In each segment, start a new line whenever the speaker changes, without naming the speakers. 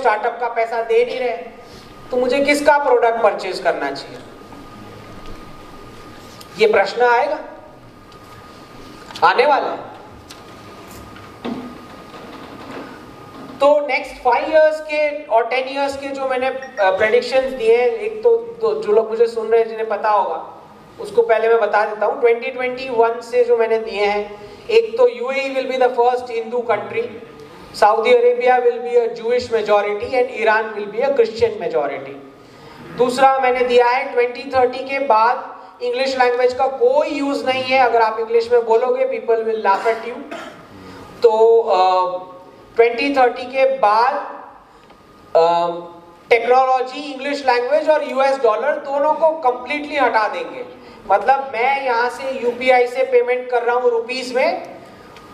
Startup का पैसा दे नहीं रहे, तो मुझे किसका प्रोडक्ट परचेज करना चाहिए? ये प्रश्न आएगा, आने वाला है। तो नेक्स्ट 5 इयर्स के और 10 इयर्स के जो मैंने प्रेडिक्शंस दिए हैं, एक तो जो लोग मुझे सुन रहे हैं जिन्हें पता होगा उसको पहले मैं बता देता हूँ। 2021 से जो मैंने दिए हैं, एक तो UAE will be the first Hindu country, Saudi Arabia will be a Jewish majority and Iran will be a Christian majority. दूसरा मैंने दिया है 2030 के बाद इंग्लिश लैंग्वेज का कोई यूज नहीं है, अगर आप इंग्लिश में बोलोगे people will laugh at you. तो 2030 के बाद टेक्नोलॉजी, इंग्लिश लैंग्वेज और यूएस डॉलर दोनों को कंप्लीटली हटा देंगे। मतलब मैं यहाँ से यूपीआई से पेमेंट कर रहा हूँ रुपीस में,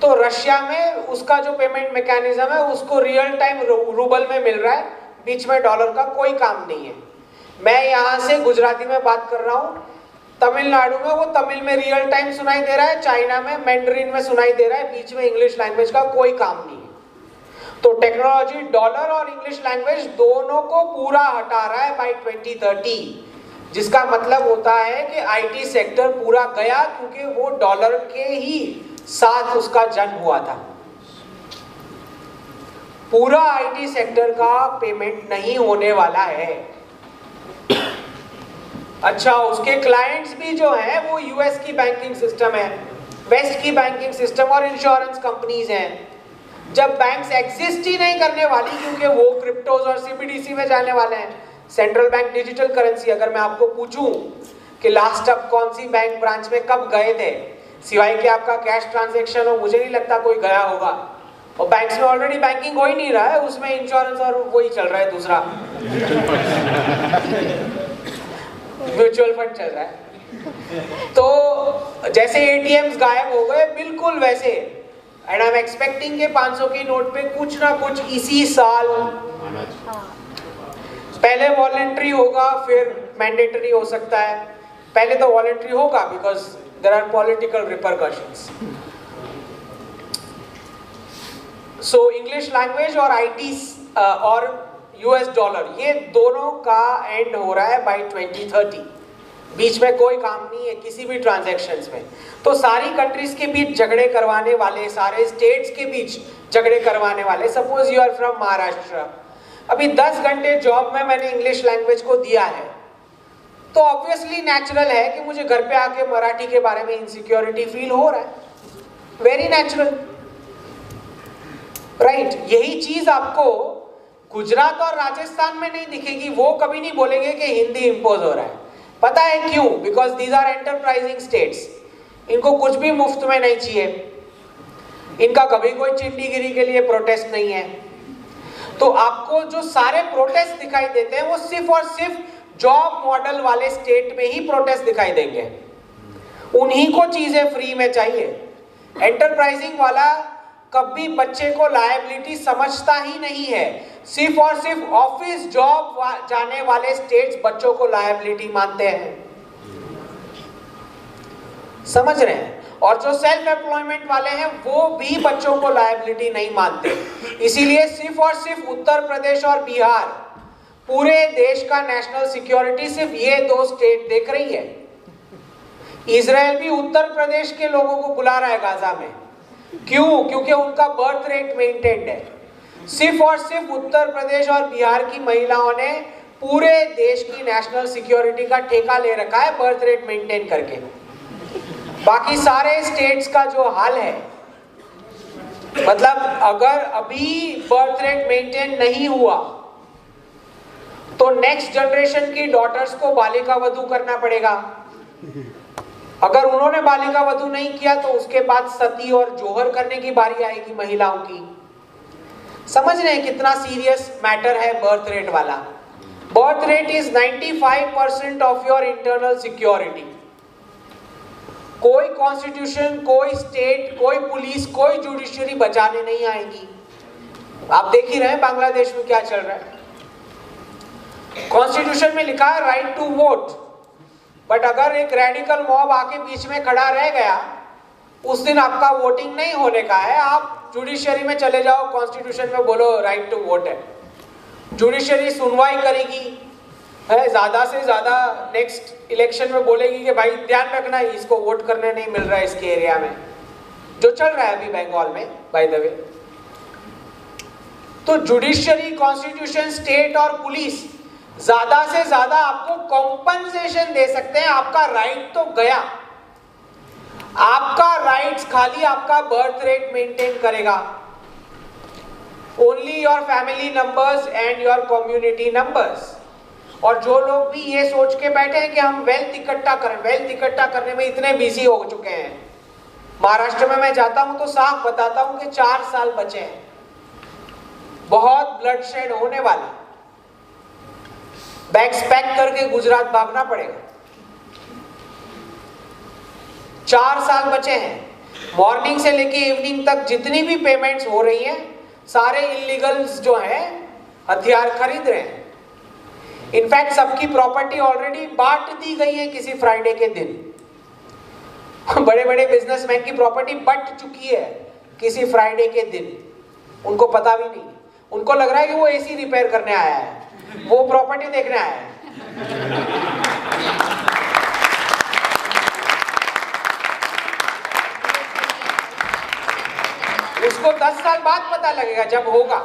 तो रशिया में उसका जो पेमेंट मैकेनिज्म है उसको रियल टाइम रूबल में मिल रहा है, बीच में डॉलर का कोई काम नहीं है। मैं यहाँ से गुजराती में बात कर रहा हूँ, तमिलनाडु में वो तमिल में रियल टाइम सुनाई दे रहा है, चाइना में मैंडरीन में सुनाई दे रहा है, बीच में इंग्लिश लैंग्वेज का कोई काम नहीं है। तो टेक्नोलॉजी डॉलर और इंग्लिश लैंग्वेज दोनों को पूरा हटा रहा है बाय 2030, जिसका मतलब होता है कि आईटी सेक्टर पूरा गया, क्योंकि वो डॉलर के ही साथ उसका जन्म हुआ था। पूरा आईटी सेक्टर का पेमेंट नहीं होने वाला है। अच्छा, उसके क्लाइंट्स भी जो है वो यूएस की बैंकिंग सिस्टम है, वेस्ट की बैंकिंग सिस्टम और इंश्योरेंस कंपनीज हैं। जब बैंक्स एग्जिस्ट ही नहीं करने वाली, क्योंकि वो क्रिप्टोज और सीबीडीसी में जाने वाले हैं, सेंट्रल बैंक डिजिटल करेंसी। अगर मैं आपको पूछूं कि लास्ट अब कौन सी बैंक ब्रांच में कब गए थे, सिवाय कि आपका कैश ट्रांजैक्शन हो, मुझे नहीं लगता कोई गया होगा। और बैंक्स में ऑलरेडी बैंकिंग हो ही नहीं रहा है, उसमें इंश्योरेंस और वही चल रहा है, दूसरा म्यूचुअल फंड चल रहा है। तो जैसे एटीएम्स गायब हो गए, बिल्कुल वैसे एंड आई एम एक्सपेक्टिंग के 500 की नोट पे कुछ ना कुछ इसी साल, पहले वॉलेंट्री होगा फिर मैंडेटरी हो सकता है। पहले तो वॉलेंट्री होगा because there are political repercussions. So English language और आईटी और यूएस डॉलर, ये दोनों का एंड हो रहा है बाय 2030। बीच में कोई काम नहीं है किसी भी ट्रांजैक्शंस में। तो सारी कंट्रीज के बीच झगड़े करवाने वाले, सारे स्टेट्स के बीच झगड़े करवाने वाले, suppose you are from Maharashtra, अभी 10 घंटे जॉब में मैंने इंग्लिश लैंग्वेज को दिया है, तो ऑब्वियसली नेचुरल है कि मुझे घर पे आके मराठी के बारे में इनसिक्योरिटी फील हो रहा है, वेरी नेचुरल, राइट। यही चीज आपको गुजरात और राजस्थान में नहीं दिखेगी, वो कभी नहीं बोलेंगे कि हिंदी इंपोज हो रहा है। पता है क्यों? Because these are enterprising states, इनको कुछ भी मुफ्त में नहीं चाहिए, इनका कभी कोई चिंडीगिरी के लिए प्रोटेस्ट नहीं है। तो आपको जो सारे प्रोटेस्ट दिखाई देते हैं वो सिर्फ और सिर्फ जॉब मॉडल वाले स्टेट में ही प्रोटेस्ट दिखाई देंगे, उन्हीं को चीजें फ्री में चाहिए। एंटरप्राइजिंग वाला कभी बच्चे को लायबिलिटी समझता ही नहीं है, सिर्फ और सिर्फ ऑफिस जॉब जाने वाले स्टेट्स बच्चों को लायबिलिटी मानते हैं, समझ रहे हैं। और जो सेल्फ एम्प्लॉयमेंट वाले हैं वो भी बच्चों को लायबिलिटी नहीं मानते। इसीलिए सिर्फ और सिर्फ उत्तर प्रदेश और बिहार, पूरे देश का नेशनल सिक्योरिटी सिर्फ ये 2 स्टेट देख रही है। इजराइल भी उत्तर प्रदेश के लोगों को बुला रहा है गाजा में, क्यों? क्योंकि उनका बर्थ रेट मेंटेन्ड है। सिर्फ और सिर्फ उत्तर प्रदेश और बिहार की महिलाओं ने पूरे देश की नेशनल सिक्योरिटी का ठेका ले रखा है बर्थ रेट मेंटेन करके। बाकी सारे स्टेट्स का जो हाल है, मतलब अगर अभी बर्थ रेट मेंटेन नहीं हुआ तो नेक्स्ट जनरेशन की डॉटर्स को बालिका वधू करना पड़ेगा। अगर उन्होंने बालिका वधू नहीं किया तो उसके बाद सती और जोहर करने की बारी आएगी महिलाओं की। समझ रहे हैं कितना सीरियस मैटर है बर्थ रेट वाला। Birth rate is 95% of your internal security. कोई कॉन्स्टिट्यूशन, कोई स्टेट, कोई पुलिस, कोई जुडिशरी बचाने नहीं आएगी। आप देख ही रहे हैं बांग्लादेश में क्या चल रहा है। कॉन्स्टिट्यूशन में लिखा है राइट टू वोट, बट अगर एक रेडिकल मॉब आके बीच में खड़ा रह गया, उस दिन आपका वोटिंग नहीं होने का है। आप जुडिशरी में चले जाओ, कॉन्स्टिट्यूशन में बोलो राइट टू वोट है, जुडिशरी सुनवाई करेगी, है ज़्यादा से ज़्यादा नेक्स्ट इलेक्शन में बोलेगी कि भाई ध्यान रखना इसको वोट करने नहीं मिल रहा है इसके एरिया में, जो चल रहा है अभी बंगाल में बाय द वे। तो जुडिशरी, कॉन्स्टिट्यूशन, स्टेट और पुलिस ज्यादा से ज्यादा आपको कॉम्पनसेशन दे सकते हैं। आपका राइट तो गया, आपका राइट्स खाली आपका बर्थ रेट मेंटेन करेगा, only your family numbers and your community numbers. और जो लोग भी ये सोच के बैठे हैं कि हम वेल्थ इकट्ठा करें, वेल्थ इकट्ठा करने में इतने बिजी हो चुके हैं। महाराष्ट्र में मैं जाता हूं तो साफ बताता हूं कि 4 साल बचे हैं, बहुत ब्लडशेड होने वाला, बैग्स पैक करके गुजरात भागना पड़ेगा। 4 साल बचे हैं। मॉर्निंग से लेके इवनिंग तक जितनी भी पेमेंट्स हो रही हैं, सारे इलीगल्स जो हैं हथियार खरीद रहे हैं। इनफैक्ट सबकी प्रॉपर्टी ऑलरेडी बांट दी गई है किसी फ्राइडे के दिन। बड़े बड़े बिजनेसमैन की प्रॉपर्टी बंट चुकी है किसी फ्राइडे के दिन, उनको पता भी नहीं। उनको लग रहा है कि वो एसी रिपेयर करने आया है, वो प्रॉपर्टी देखने आया है। उसको 10 साल बाद पता लगेगा जब होगा।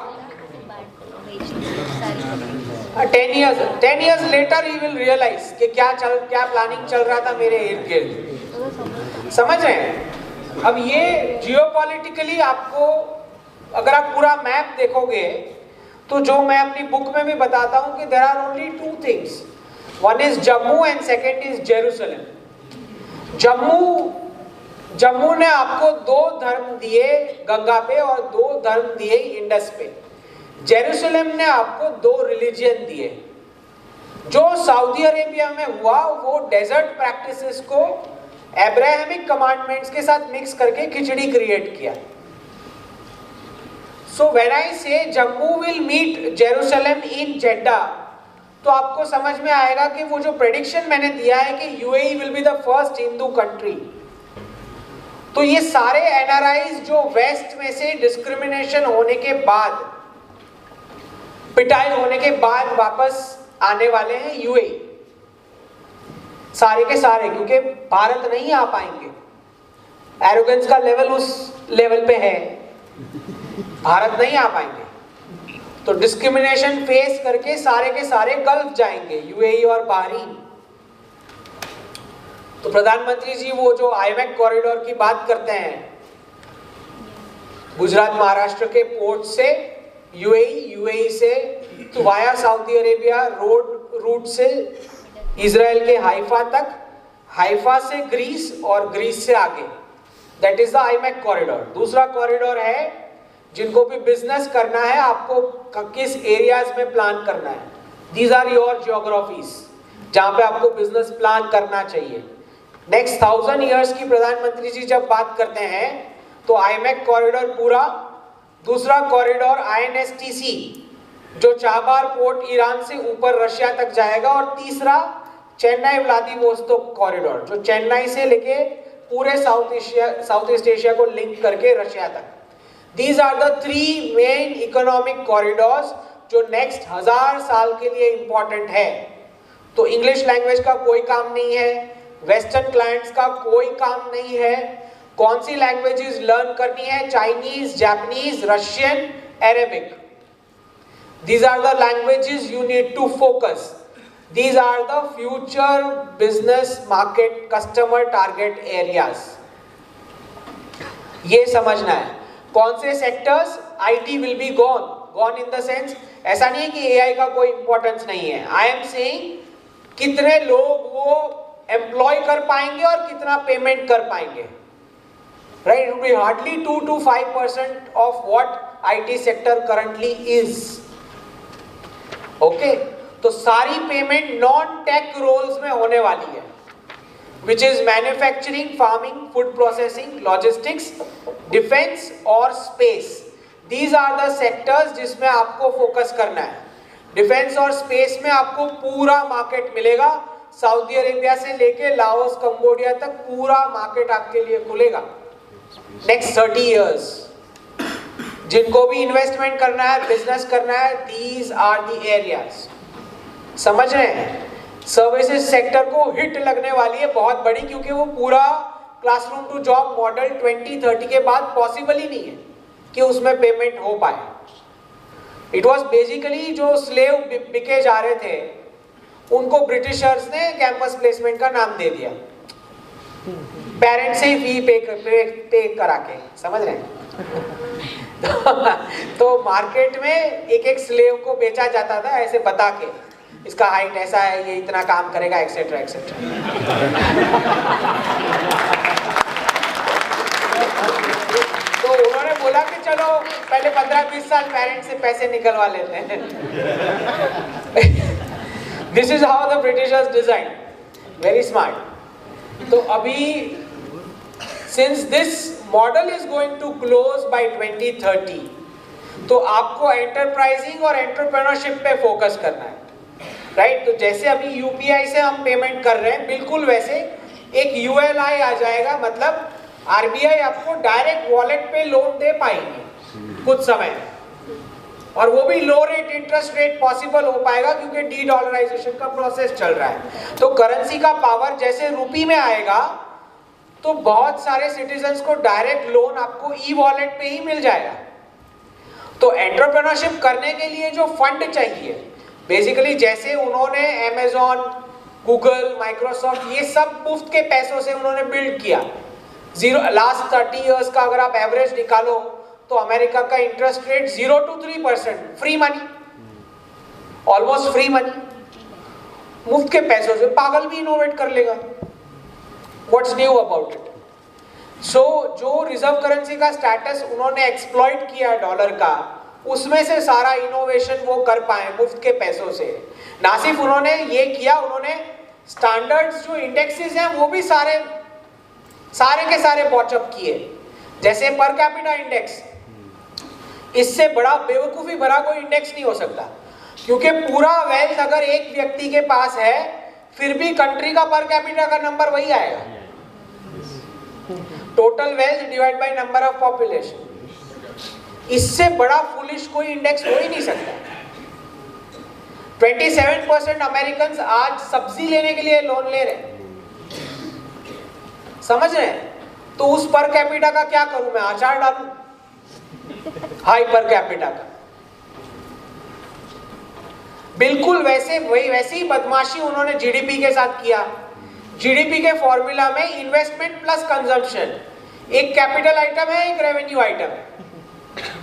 10 years later he will realize कि क्या प्लानिंग चल रहा था मेरे इर्द गिर्द। समझ रहे हैं? अब ये जियोपॉलिटिकली आपको, अगर आप पूरा मैप देखोगे तो जो मैं अपनी बुक में भी बताता हूं कि there are only 2 things, one is Jammu and second is Jerusalem. Jammu ने आपको 2 धर्म दिए गंगा पे और 2 धर्म दिए इंडस पे। जेरूसलम ने आपको 2 रिलीजियन दिए। जो सऊदी अरेबिया में हुआ वो डेजर्ट प्रैक्टिसेस को अब्राहमिक कमांडमेंट्स के साथ मिक्स करके खिचड़ी क्रिएट किया। सो व्हेन आई से जम्मू विल मीट जेरूसलम इन जेड्डा, तो आपको समझ में आएगा कि वो जो प्रेडिक्शन मैंने दिया है कि UAE will be the first Hindu country, तो ये सारे एनआरआईज जो वेस्ट में से डिस्क्रिमिनेशन होने के बाद, पिटाई होने के बाद वापस आने वाले हैं यूएई, सारे के सारे, क्योंकि भारत नहीं आ पाएंगे। एरोगेंस का लेवल उस लेवल पे है, भारत नहीं आ पाएंगे। तो डिस्क्रिमिनेशन फेस करके सारे के सारे गल्फ जाएंगे, यूएई और बहरीन। तो प्रधानमंत्री जी वो जो आईमैक कॉरिडोर की बात करते हैं, गुजरात महाराष्ट्र के पोर्ट से यूएई से तो वाया सऊदी अरेबिया रूट से इजराइल के हाइफा तक, हाइफा से ग्रीस और ग्रीस से आगे, that is the iMac corridor. दूसरा कॉरिडोर है जिनको भी बिजनेस करना है, आपको किस एरियाज में प्लान करना है, दीज आर योर जियोग्राफीज जहां पे आपको बिजनेस प्लान करना चाहिए। नेक्स्ट 1000 इयर्स की प्रधानमंत्री जी जब बात करते हैं तो आईमैक कॉरिडोर पूरा, दूसरा कॉरिडोर आईएनएसटीसी जो चाबार पोर्ट ईरान से ऊपर रशिया तक जाएगा, और तीसरा चेन्नई व्लादिवोस्तोक कॉरिडोर जो चेन्नई से लेके पूरे साउथ ईस्ट एशिया को लिंक करके रशिया तक। These are the 3 main economic corridors जो नेक्स्ट 1000 साल के लिए इंपॉर्टेंट है। तो इंग्लिश लैंग्वेज का कोई काम नहीं है, वेस्टर्न क्लाइंट्स का कोई काम नहीं है। कौन सी लैंग्वेजेस लर्न करनी है? Chinese, Japanese, Russian, Arabic. These are the languages you need to focus. These are the future business market customer target areas. ये समझना है। कौन से sectors? IT will be gone in the sense, ऐसा नहीं है कि एआई का कोई इंपॉर्टेंस नहीं है। आई एम सेइंग कितने लोग वो एम्प्लॉय कर पाएंगे और कितना पेमेंट कर पाएंगे, right? It will be hardly 2 to 5% of what IT sector currently is. Okay, तो सारी पेमेंट नॉन टेक रोल्स में होने वाली है, which is manufacturing, farming, food processing, logistics, defense और space. These are the sectors जिसमें आपको फोकस करना है। डिफेंस और स्पेस में आपको पूरा मार्केट मिलेगा, सऊदी अरेबिया से लेके लाओस, कंबोडिया तक पूरा मार्केट आपके लिए खुलेगा नेक्स्ट 30 इयर्स। जिनको भी इन्वेस्टमेंट करना है, बिजनेस करना है, दीज आर द एरियाज। समझ रहे हैं? सर्विसेज सेक्टर को हिट लगने वाली है बहुत बड़ी, क्योंकि वो पूरा क्लासरूम टू जॉब मॉडल 2030 के बाद पॉसिबल ही नहीं है कि उसमें पेमेंट हो पाए। इट वॉज बेसिकली जो स्लेव बिके जा रहे थे उनको ब्रिटिशर्स ने कैंपस प्लेसमेंट का नाम दे दिया, पेरेंट्स से फी पे करा के। समझ रहे हैं? तो मार्केट में एक एक स्लेव को बेचा जाता था ऐसे बता के, इसका हाइट ऐसा है, ये इतना काम करेगा, एक्सेट्रा एक्सेट्रा। तो उन्होंने बोला कि चलो पहले 15-20 साल पेरेंट्स से पैसे निकलवा लेते हैं। This is how the Britishers design, very smart. तो अभी since this model is going to close by 2030, तो आपको एंटरप्राइजिंग और एंटरप्रेन्योरशिप पे फोकस करना है, राइट? तो जैसे अभी यूपीआई से हम पेमेंट कर रहे हैं, बिल्कुल वैसे एक यूएलआई आ जाएगा, मतलब आरबीआई आपको डायरेक्ट वॉलेट पे लोन दे पाएंगे कुछ समय, और वो भी लो रेट इंटरेस्ट रेट पॉसिबल हो पाएगा क्योंकि डी डॉलराइजेशन का प्रोसेस चल रहा है। तो करेंसी का पावर जैसे रुपी में आएगा तो बहुत सारे सिटीजन्स को डायरेक्ट लोन आपको ई वॉलेट पे ही मिल जाएगा। तो एंटरप्रेन्योरशिप करने के लिए जो फंड चाहिए, बेसिकली जैसे उन्होंने अमेजॉन, गूगल, माइक्रोसॉफ्ट, ये सब मुफ्त के पैसों से उन्होंने बिल्ड किया। लास्ट 30 इयर्स का अगर आप एवरेज निकालो तो अमेरिका का interest rate 0 to 3%, free money, almost free money, मुफ्त के पैसों से पागल भी इनोवेट कर लेगा। What's new about it? So जो रिजर्व करेंसी का स्टेटस उन्होंने एक्सप्लॉइट किया डॉलर का, उसमें से सारा इनोवेशन वो कर पाए मुफ्त के पैसों से। ना सिर्फ उन्होंने ये किया, उन्होंने स्टैंडर्ड्स जो इंडेक्सेस हैं वो भी सारे के सारे बॉटअप किए। जैसे पर कैपिटा इंडेक्स, इससे बड़ा बेवकूफी भरा कोई इंडेक्स नहीं हो सकता, क्योंकि पूरा वेल्थ अगर एक व्यक्ति के पास है फिर भी कंट्री का पर कैपिटा का नंबर वही आएगा, total wealth divide by number of population. इससे बड़ा फुलिश कोई इंडेक्स हो ही नहीं सकता। 27% अमेरिकन आज सब्जी लेने के लिए लोन ले रहे हैं, समझ रहे हैं? तो उस पर कैपिटा का क्या करूं मैं, आचार डालूं हाई पर कैपिटा का? बिल्कुल वैसे ही बदमाशी उन्होंने जीडीपी के साथ किया। जीडीपी के फॉर्मूला में इन्वेस्टमेंट प्लस कंजम्पशन, एक कैपिटल आइटम है, एक रेवेन्यू आइटम है।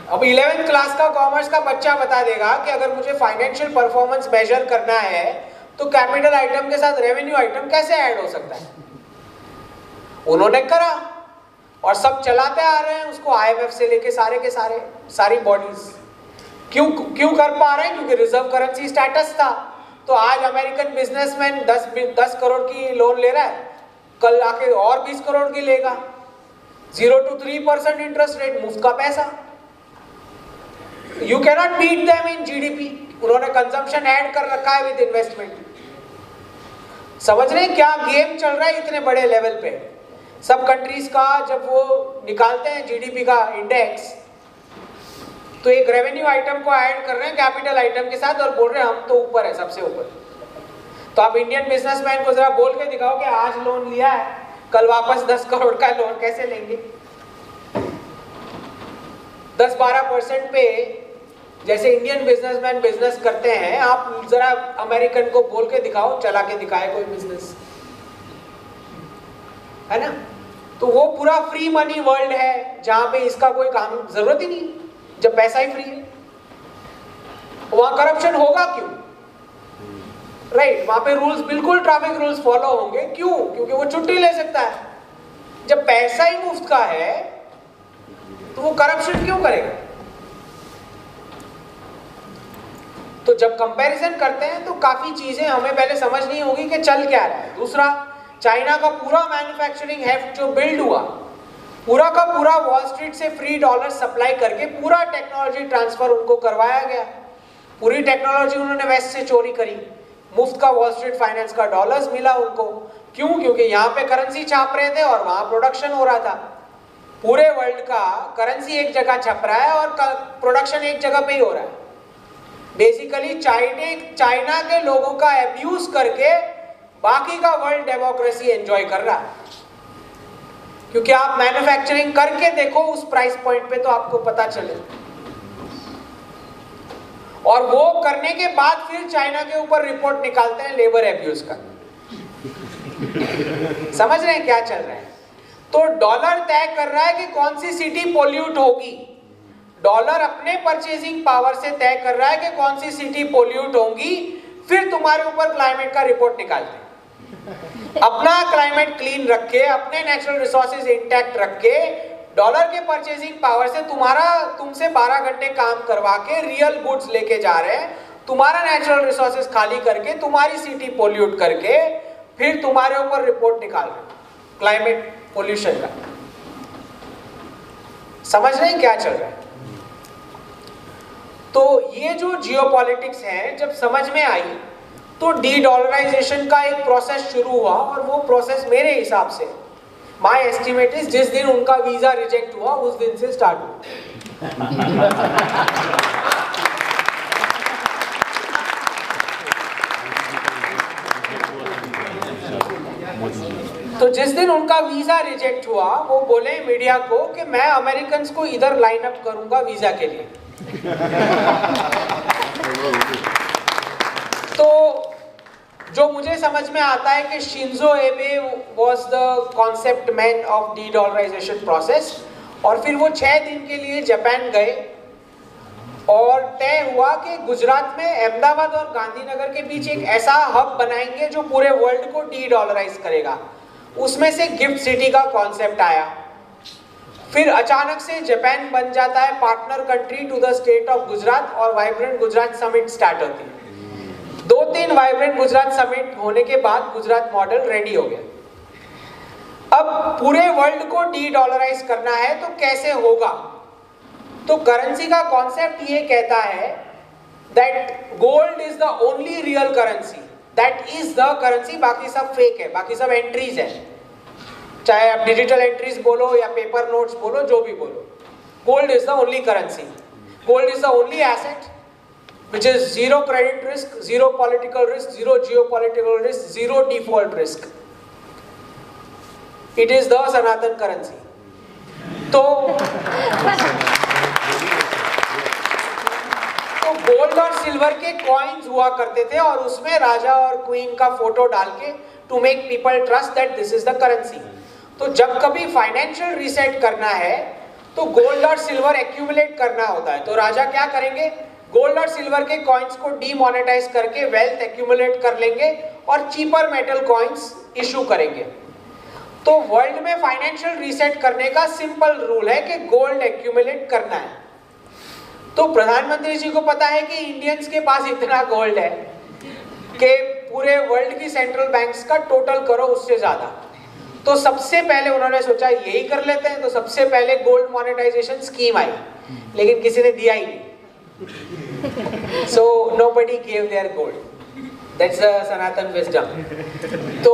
अब 11th क्लास का कॉमर्स का बच्चा बता देगा कि अगर मुझे फाइनेंशियल परफॉर्मेंस मेजर करना है तो कैपिटल आइटम के साथ रेवेन्यू आइटम कैसे ऐड हो सकता है? उन्होंने करा और सब चलाते आ रहे हैं उसको, आईएमएफ से लेके सारे के सारी बॉडीज। क्यों कर पा रहे हैं? क्योंकि रिजर्व करेंसी स्टेटस था। तो आज अमेरिकन बिजनेसमैन 10 करोड़ की लोन ले रहा है, कल आके और 20 करोड़ की लेगा। 0 to 3% इंटरेस्ट रेट, मुफ्त का पैसा। You cannot beat them in GDP. उन्होंने कंजम्पशन ऐड कर रखा है विद इन्वेस्टमेंट। समझ रहे हैं क्या गेम चल रहा है इतने बड़े लेवल पे? सब कंट्रीज का जब वो निकालते हैं जीडीपी का इंडेक्स, तो एक रेवेन्यू आइटम को ऐड कर रहे हैं कैपिटल आइटम के साथ और बोल रहे हैं हम तो ऊपर है, सबसे ऊपर। तो आप इंडियन बिजनेसमैन को जरा बोल के दिखाओ कि आज लोन लिया है, कल वापस 10 करोड़ का लोन कैसे लेंगे? 10-12% पे जैसे इंडियन बिजनेसमैन बिजनेस करते हैं, आप जरा अमेरिकन को बोल के दिखाओ, चला के दिखाए कोई बिजनेस, है ना? तो वो पूरा फ्री मनी वर्ल्ड है जहां पे इसका कोई काम जरूरत ही नहीं, जब पैसा ही फ्री है। वहां करप्शन होगा क्यों? राइट, वहां पे रूल्स बिल्कुल ट्रैफिक रूल्स फॉलो होंगे। क्यों? क्योंकि वो छुट्टी ले सकता है। जब पैसा ही मुफ्त का है तो वो करप्शन क्यों करेगा? तो जब कंपैरिजन करते हैं तो काफी चीजें हमें पहले समझनी होगी कि चल क्या रहा है। दूसरा, चाइना का पूरा मैन्युफैक्चरिंग हेफ्ट जो बिल्ड हुआ, पूरा का पूरा वॉल स्ट्रीट से फ्री डॉलर सप्लाई करके पूरा टेक्नोलॉजी ट्रांसफर उनको करवाया गया। पूरी टेक्नोलॉजी उन्होंने वेस्ट से चोरी करी, मुफ्त का वॉल स्ट्रीट फाइनेंस का डॉलर्स मिला उनको। क्यों? क्योंकि यहाँ पे करेंसी छाप रहे थे और वहां प्रोडक्शन हो रहा था। पूरे वर्ल्ड का करेंसी एक जगह छप रहा है और प्रोडक्शन एक जगह पे ही हो रहा है। बेसिकली चाइना के लोगों का अब्यूज करके बाकी का वर्ल्ड डेमोक्रेसी एंजॉय कर रहा है, क्योंकि आप मैन्युफैक्चरिंग करके देखो उस प्राइस पॉइंट पे तो आपको पता चले। और वो करने के बाद फिर चाइना के ऊपर रिपोर्ट निकालते हैं लेबर एब्यूज का। समझ रहे हैं क्या चल रहा है? तो डॉलर तय कर रहा है कि कौन सी सिटी पोल्यूट होगी। डॉलर अपने परचेजिंग पावर से तय कर रहा है कि कौन सी सिटी पोल्यूट होंगी, फिर तुम्हारे ऊपर क्लाइमेट का रिपोर्ट निकालते हैं। अपना क्लाइमेट क्लीन रख के, अपने नेचुरल रिसोर्सेज इंटैक्ट रख के, डॉलर के परचेजिंग पावर से तुमसे 12 घंटे काम करवा के रियल गुड्स लेके जा रहे हैं, तुम्हारा नेचुरल रिसोर्सेज खाली करके, तुम्हारी सिटी पोल्यूट करके, फिर तुम्हारे ऊपर रिपोर्ट निकाल रहे हैं क्लाइमेट पोल्यूशन का। समझ रहे हैं क्या चल रहा है? तो ये जो जियोपॉलिटिक्स है, जब समझ में आई तो डी डॉलराइजेशन का एक प्रोसेस शुरू हुआ, और वो प्रोसेस मेरे हिसाब से, माय एस्टिमेट इज, जिस दिन उनका वीजा रिजेक्ट हुआ उस दिन से स्टार्ट हुआ। तो जिस दिन उनका वीजा रिजेक्ट हुआ, वो बोले मीडिया को कि मैं अमेरिकन को इधर लाइन अप करूंगा वीजा के लिए। तो जो मुझे समझ में आता है कि Shinzo Abe was the concept man of de dollarization process, और फिर वो 6 दिन के लिए जापान गए और तय हुआ कि गुजरात में अहमदाबाद और गांधीनगर के बीच एक ऐसा हब बनाएंगे जो पूरे वर्ल्ड को डी डॉलराइज करेगा। उसमें से गिफ्ट सिटी का कॉन्सेप्ट आया। फिर अचानक से जापान बन जाता है partner country to the state of Gujarat, और वाइब्रेंट गुजरात समिट स्टार्ट होती है। 2-3 वाइब्रेंट गुजरात समिट होने के बाद गुजरात मॉडल रेडी हो गया। अब पूरे वर्ल्ड को डी डॉलराइज करना है तो कैसे होगा? तो करेंसी का कॉन्सेप्ट ये कहता है that gold is the only real currency, that is the currency, बाकी सब फेक है, बाकी सब एंट्रीज है, चाहे आप डिजिटल एंट्रीज बोलो या पेपर नोट्स बोलो, जो भी बोलो। Gold is the only currency, gold is the only asset which is zero credit risk, zero political risk, zero geopolitical risk, zero default risk. It is the Sanatan currency. तो gold और silver के coins हुआ करते थे, और उसमें राजा और queen का फोटो डाल के to make people trust that this is the currency. तो जब कभी फाइनेंशियल रीसेट करना है तो गोल्ड और सिल्वर एक्यूमुलेट करना होता है। तो राजा क्या करेंगे? गोल्ड और सिल्वर के कॉइन्स को डीमोनेटाइज करके वेल्थ एक्यूमुलेट कर लेंगे और चीपर मेटल कॉइन्स इशू करेंगे। तो वर्ल्ड में फाइनेंशियल रीसेट करने का सिंपल रूल है कि गोल्ड एक्यूमुलेट करना है। तो प्रधानमंत्री जी को पता है कि इंडियंस के पास इतना गोल्ड है कि पूरे वर्ल्ड की सेंट्रल बैंक्स का टोटल करो उससे ज्यादा। तो सबसे पहले उन्होंने सोचा यही कर लेते हैं। तो सबसे पहले गोल्ड मोनेटाइजेशन स्कीम आई, लेकिन किसी ने दिया ही नहीं। So nobody gave their gold. That's the Sanatan wisdom. तो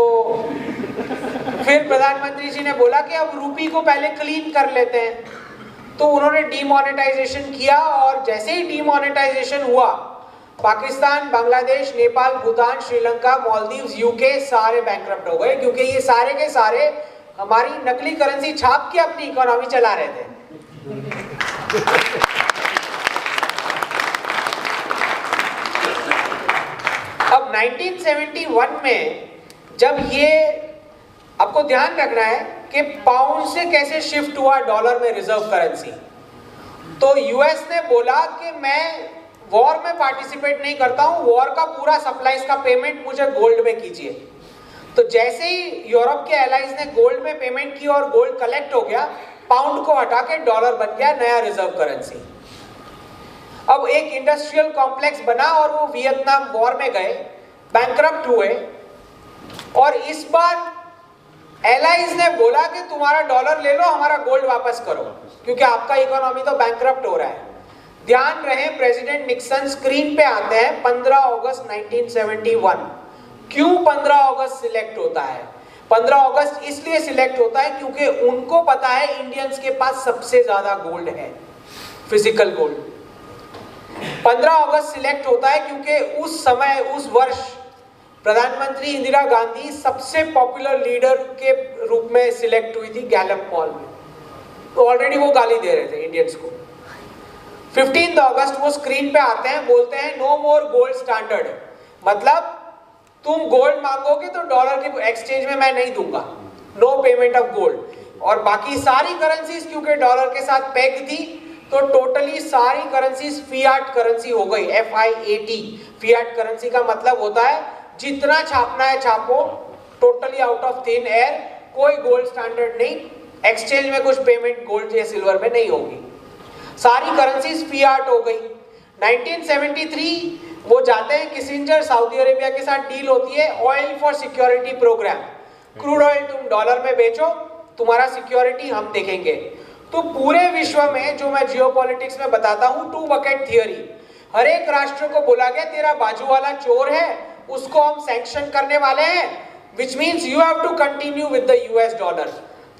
फिर प्रधानमंत्री जी ने बोला कि अब रूपी को पहले क्लीन कर लेते हैं। तो उन्होंने डीमोनेटाइजेशन किया, और जैसे ही डीमोनेटाइजेशन हुआ, पाकिस्तान, बांग्लादेश, नेपाल, भूटान, श्रीलंका, मालदीव्स, यूके सारे बैंकरप्ट हो गए, क्योंकि ये सारे के सारे हमारी नकली करेंसी छाप के अपनी इकोनॉमी चला रहे थे। अब 1971 में जब ये, आपको ध्यान रखना है कि पाउंड से कैसे शिफ्ट हुआ डॉलर में रिजर्व करेंसी। तो यूएस ने बोला कि मैं वॉर में पार्टिसिपेट नहीं करता हूं, वॉर का पूरा सप्लाईज का पेमेंट मुझे गोल्ड में कीजिए। तो जैसे ही यूरोप के एलाइज ने गोल्ड में पेमेंट की और गोल्ड कलेक्ट हो गया, पाउंड को हटा के डॉलर बन गया नया रिजर्व करेंसी। अब एक इंडस्ट्रियल कॉम्प्लेक्स बना और वो वियतनाम वॉर में गए, बैंकरप्ट हुए, और इस बार एलाइज ने बोला कि तुम्हारा डॉलर ले लो, हमारा गोल्ड वापस करो, क्योंकि आपका इकोनॉमी तो बैंकरप्ट हो रहा है। ध्यान रहे, प्रेसिडेंट निक्सन स्क्रीन पे आते हैं 15 अगस्त 1971। क्यों 15 अगस्त सिलेक्ट होता है? 15 अगस्त इसलिए सिलेक्ट होता है क्योंकि उनको पता है इंडियंस के पास सबसे ज्यादा गोल्ड है, फिजिकल गोल्ड। 15 अगस्त सिलेक्ट होता है क्योंकि उस समय, उस वर्ष प्रधानमंत्री इंदिरा गांधी सबसे पॉपुलर लीडर के रूप में सिलेक्ट हुई थी गैलप पोल में, तो ऑलरेडी वो गाली दे रहे थे इंडियंस को। 15 अगस्त वो स्क्रीन पे आते हैं, बोलते हैं नो मोर गोल्ड स्टैंडर्ड, मतलब तुम गोल्ड मांगोगे तो डॉलर के एक्सचेंज में मैं नहीं दूंगा, नो पेमेंट ऑफ गोल्ड। और बाकी सारी करेंसीज क्योंकि डॉलर के साथ पेग थी, तो टोटली सारी करेंसीज फियाट करेंसी हो गई, FIAT। फियाट करेंसी का मतलब होता है जितना छापना है छापो, totally out of thin air, कोई गोल्ड स्टैंडर्ड नहीं, एक्सचेंज में कुछ पेमेंट गोल्ड या सिल्वर में नहीं होगी, सारी करेंसीज फियाट हो गई। 1973 वो जाते हैं किसिंजर, सऊदी अरेबिया के साथ डील होती है oil for security programme, crude oil तुम डॉलर में बेचो, तुम्हारा सिक्योरिटी हम देखेंगे। तो पूरे विश्व में जो मैं जियोपॉलिटिक्स में बताता हूं, 2 बकेट थियरी, हर एक राष्ट्र को बोला गया तेरा बाजू वाला चोर है, उसको हम सैंक्शन करने वाले हैं, which means you have to continue with the US dollar.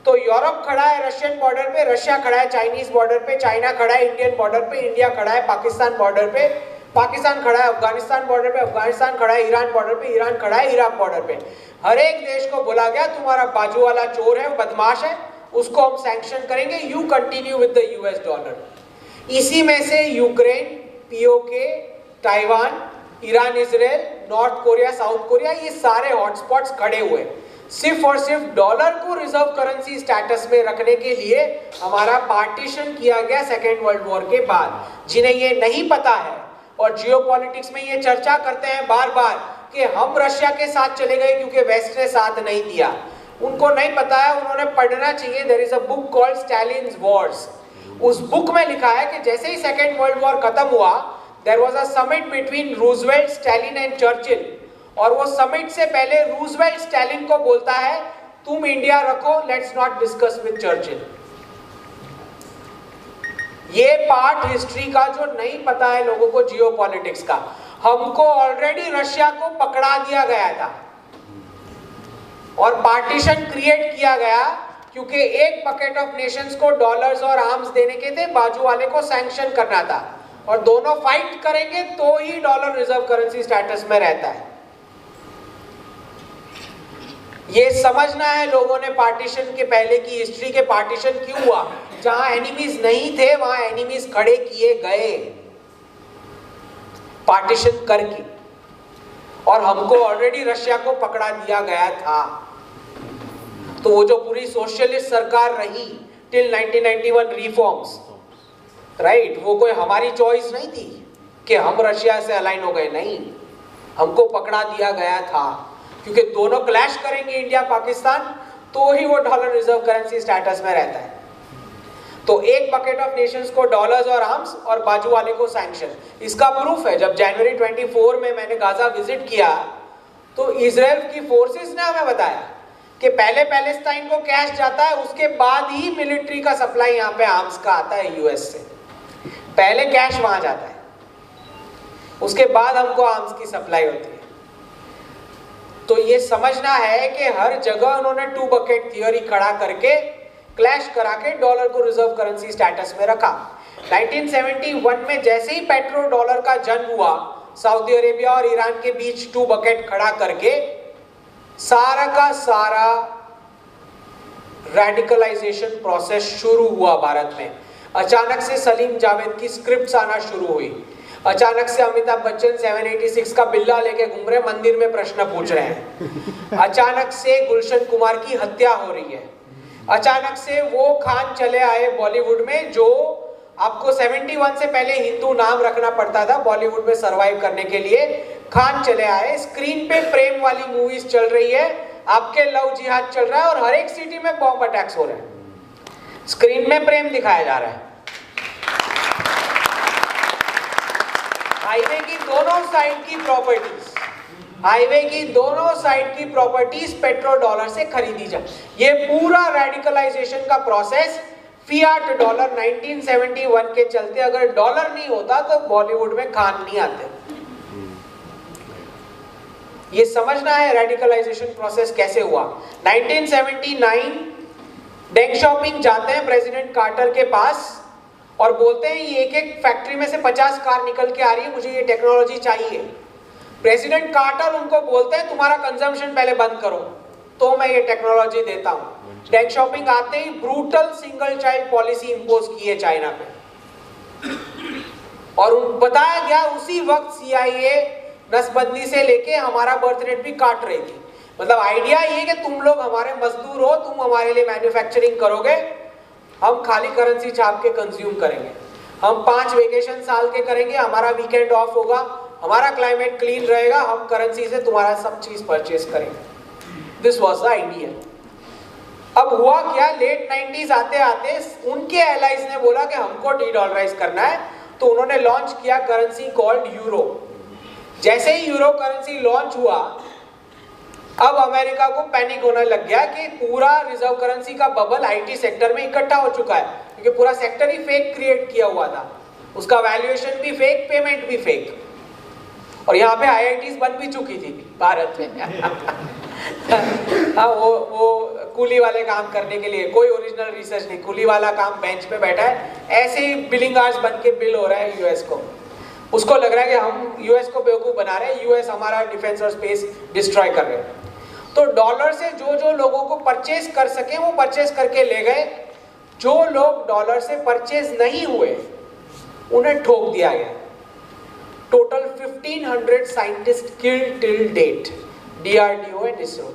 तो यूरोप खड़ा है रशियन बॉर्डर पे, रशिया खड़ा है चाइनीज बॉर्डर पे, चाइना खड़ा है इंडियन बॉर्डर पे, इंडिया खड़ा है पाकिस्तान बॉर्डर पे, पाकिस्तान खड़ा है अफगानिस्तान बॉर्डर पे, अफगानिस्तान खड़ा है ईरान बॉर्डर पे, ईरान खड़ा है इराक बॉर्डर पे। हर एक देश को बोला गया तुम्हारा बाजू वाला चोर है, बदमाश है, उसको हम सैंक्शन करेंगे, you continue with the US dollar. इसी में से Ukraine, POK, Taiwan, Iran, Israel, north Korea, south Korea, ये सारे हॉटस्पॉट्स खड़े हुए सिर्फ और सिर्फ डॉलर को रिजर्व करेंसी स्टेटस में रखने के लिए। हमारा पार्टीशन किया गया सेकेंड वर्ल्ड वॉर के बाद। जिन्हें ये नहीं पता है और जियोपॉलिटिक्स में ये चर्चा करते हैं बार बार कि हम रशिया के साथ चले गए क्योंकि वेस्ट ने साथ नहीं दिया, उनको नहीं पता है, उन्होंने पढ़ना चाहिए। There is a book called Stalin's Wars. उस बुक में लिखा है कि जैसे ही सेकेंड वर्ल्ड वॉर खत्म हुआ, there was a summit between Roosevelt, Stalin and Churchill, और वो समिट से पहले रूजवेल्ट स्टैलिन को बोलता है तुम इंडिया रखो, let's not discuss with Churchill. ये पार्ट हिस्ट्री का जो नहीं पता है लोगों को जियोपॉलिटिक्स का, हमको ऑलरेडी रशिया को पकड़ा दिया गया था और पार्टीशन क्रिएट किया गया क्योंकि एक बकेट ऑफ नेशंस को डॉलर्स और आर्म्स देने के थे, बाजू वाले को सैंक्शन करना था, और दोनों फाइट करेंगे तो ही डॉलर रिजर्व करेंसी स्टेटस में रहता है। ये समझना है लोगों ने पार्टीशन के पहले की हिस्ट्री के पार्टीशन क्यों हुआ। जहां एनिमीज नहीं थे वहां एनिमीज खड़े किए गए पार्टीशन करके, और हमको ऑलरेडी रशिया को पकड़ा दिया गया था। तो वो जो पूरी सोशलिस्ट सरकार रही टिल 1991 रिफॉर्म्स, राइट, वो कोई हमारी चॉइस नहीं थी कि हम रशिया से अलाइन हो गए, नहीं, हमको पकड़ा दिया गया था क्योंकि दोनों क्लैश करेंगे इंडिया पाकिस्तान तो ही वो डॉलर रिजर्व करेंसी स्टेटस में रहता है। तो एक बकेट ऑफ नेशंस को डॉलर्स और आर्म्स और बाजू वाले को सैंक्शन। इसका प्रूफ है जब जनवरी 24 में मैंने गाजा विजिट किया तो इजराइल की फोर्सेस ने हमें बताया कि पहले पैलेस्टाइन को कैश जाता है, उसके बाद ही मिलिट्री का सप्लाई यहाँ पे आर्म्स का आता है US से। पहले कैश वहां जाता है, उसके बाद हमको आर्म्स की सप्लाई होती है। तो ये समझना है कि हर जगह उन्होंने 2 बकेट थियरी खड़ा करके क्लैश करा के डॉलर को रिजर्व करेंसी स्टेटस में रखा। 1971 में जैसे ही पेट्रो डॉलर का जन्म हुआ, सऊदी अरेबिया और ईरान के बीच 2 बकेट खड़ा करके सारा का सारा रेडिकलाइजेशन प्रोसेस शुरू हुआ भारत में। अचानक से सलीम जावेद की स्क्रिप्ट्स आना शुरू हुई, अचानक से अमिताभ बच्चन 786 का बिल्ला लेके घूम रहे, मंदिर में प्रश्न पूछ रहे हैं, अचानक से गुलशन कुमार की हत्या हो रही है, अचानक से वो खान चले आए बॉलीवुड में जो आपको 71 से पहले हिंदू नाम रखना पड़ता था बॉलीवुड में सरवाइव करने के लिए। खान चले आए, स्क्रीन पे प्रेम वाली मूवीज चल रही है, आपके लव जिहाद चल रहा है और हर एक सिटी में बॉम्ब अटैक्स हो रहे हैं, स्क्रीन में प्रेम दिखाया जा रहा है। हाईवे की दोनों साइड की प्रॉपर्टीज, हाईवे की दोनों साइड की प्रॉपर्टीज पेट्रो डॉलर से खरीदी जाए। ये पूरा रेडिकलाइजेशन का प्रोसेस फियाट डॉलर 1971 के चलते, अगर डॉलर नहीं होता तो बॉलीवुड में खान नहीं आते। ये समझना है रेडिकलाइजेशन प्रोसेस कैसे हुआ। 1979 डेंग शॉपिंग जाते हैं प्रेसिडेंट कार्टर के पास और बोलते हैं ये एक फैक्ट्री में से 50 कार निकल के आ रही है, मुझे ये टेक्नोलॉजी चाहिए। प्रेसिडेंट कार्टर उनको बोलते हैं तुम्हारा कंजम्पशन पहले बंद करो तो मैं ये टेक्नोलॉजी देता हूं। डेंग शॉपिंग आते ही brutal single child policy impose की है चाइना पे और बताया गया उसी वक्त CIA नसबंदी से लेके हमारा बर्थ रेट भी काट रही थी। मतलब आइडिया ये कि तुम लोग हमारे मजदूर हो, तुम हमारे लिए मैन्युफैक्चरिंग करोगे, हम खाली करेंसी छाप के कंज्यूम करेंगे, हम 5 वेकेशन साल के करेंगे, हमारा वीकेंड ऑफ होगा, हमारा क्लाइमेट क्लीन रहेगा, हम करेंसी से तुम्हारा सब चीज परचेस करेंगे। This was the idea. अब हुआ क्या, लेट 90s आते आते उनके एलाइज ने बोला कि हमको डी-डॉलराइज करना है, तो उन्होंने लॉन्च किया करेंसी कॉल्ड यूरो। जैसे ही यूरो करेंसी लॉन्च हुआ, अब अमेरिका को पैनिक होने लग गया कि पूरा रिजर्व करेंसी का बबल IT सेक्टर में इकट्ठा हो चुका है, क्योंकि पूरा सेक्टर ही फेक क्रिएट किया हुआ था, उसका वैल्यूएशन भी फेक, पेमेंट भी फेक, और यहाँ पे IITs बन भी चुकी थी भारत में हाँ, वो कूली वाले काम करने के लिए, कोई ओरिजिनल रिसर्च नहीं, कूली वाला काम बेंच पे बैठा है, ऐसे ही बिलिंग आवर्स बन के बिल हो रहा है यूएस को। उसको लग रहा है कि हम यूएस को बेवकूफ बना रहे हैं, यूएस हमारा डिफेंस और स्पेस डिस्ट्रॉय कर रहे हैं। तो डॉलर से जो जो लोगों को परचेज कर सके वो परचेज करके ले गए, जो लोग डॉलर से परचेज नहीं हुए उन्हें ठोक दिया गया। Total 1500 scientist killed till date, DRDO and ISRO,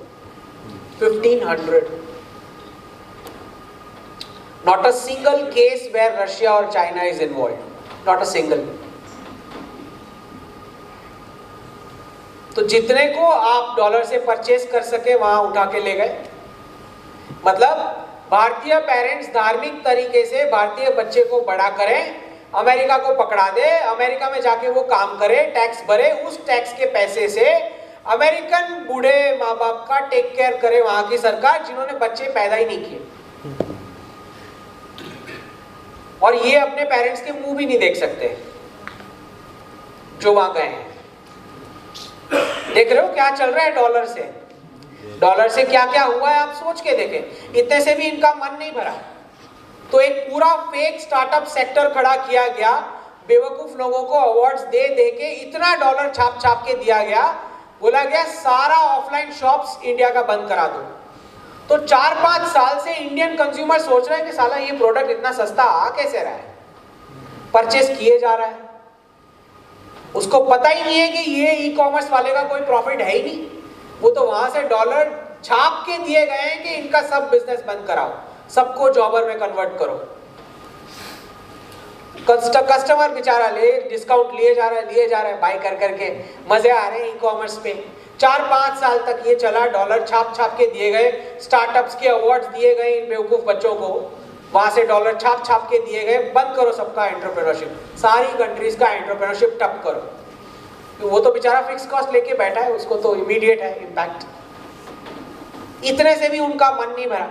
1500. Not a single case where Russia or China is involved, not a single. तो जितने को आप डॉलर से परचेस कर सके वहां उठा के ले गए। मतलब भारतीय पेरेंट्स धार्मिक तरीके से भारतीय बच्चे को बड़ा करें, अमेरिका को पकड़ा दे, अमेरिका में जाके वो काम करे, टैक्स भरे, उस टैक्स के पैसे से अमेरिकन बूढ़े माँ बाप का टेक केयर करे वहां की सरकार, जिन्होंने बच्चे पैदा ही नहीं किए, और ये अपने पेरेंट्स के मुंह भी नहीं देख सकते जो वहां गए हैं। देख रहे हो क्या चल रहा है डॉलर से, डॉलर से क्या क्या हुआ है आप सोच के देखें। इतने से भी इनका मन नहीं भरा, तो एक पूरा फेक स्टार्टअप सेक्टर खड़ा किया गया, बेवकूफ लोगों को अवार्ड्स दे दे के इतना डॉलर छाप छाप के दिया गया, बोला गया सारा ऑफलाइन शॉप्स इंडिया का बंद करा दो। तो 4-5 साल से इंडियन कंज्यूमर सोच रहे हैं कि साला ये प्रोडक्ट इतना सस्ता आ कैसे रहा है, परचेस किए जा रहा है, उसको पता ही नहीं है कि ये ई-कॉमर्स वाले का कोई प्रॉफिट है ही नहीं, वो तो वहां से डॉलर छाप के दिए गए हैं कि इनका सब बिजनेस बंद कराओ, सबको जॉबर में कन्वर्ट करो। कस्टमर बेचारा डिस्काउंट लिए जा रहा है बाय कर करके, मजे आ रहे हैं ई-कॉमर्स पे। 4-5 साल तक ये चला, डॉलर छाप छाप के दिए गए, स्टार्टअप्स के अवार्ड्स दिए गए इन बेवकूफ बच्चों को, वहां से डॉलर छाप छाप के दिए गए, बंद करो सबका एंटरप्रेन्योरशिप, सारी कंट्रीज का एंटरप्रेन्योरशिप ठप करो। वो तो बेचारा फिक्स कॉस्ट लेके बैठा है, उसको तो इमीडिएट है इम्पैक्ट। इतने से भी उनका मन नहीं भरा।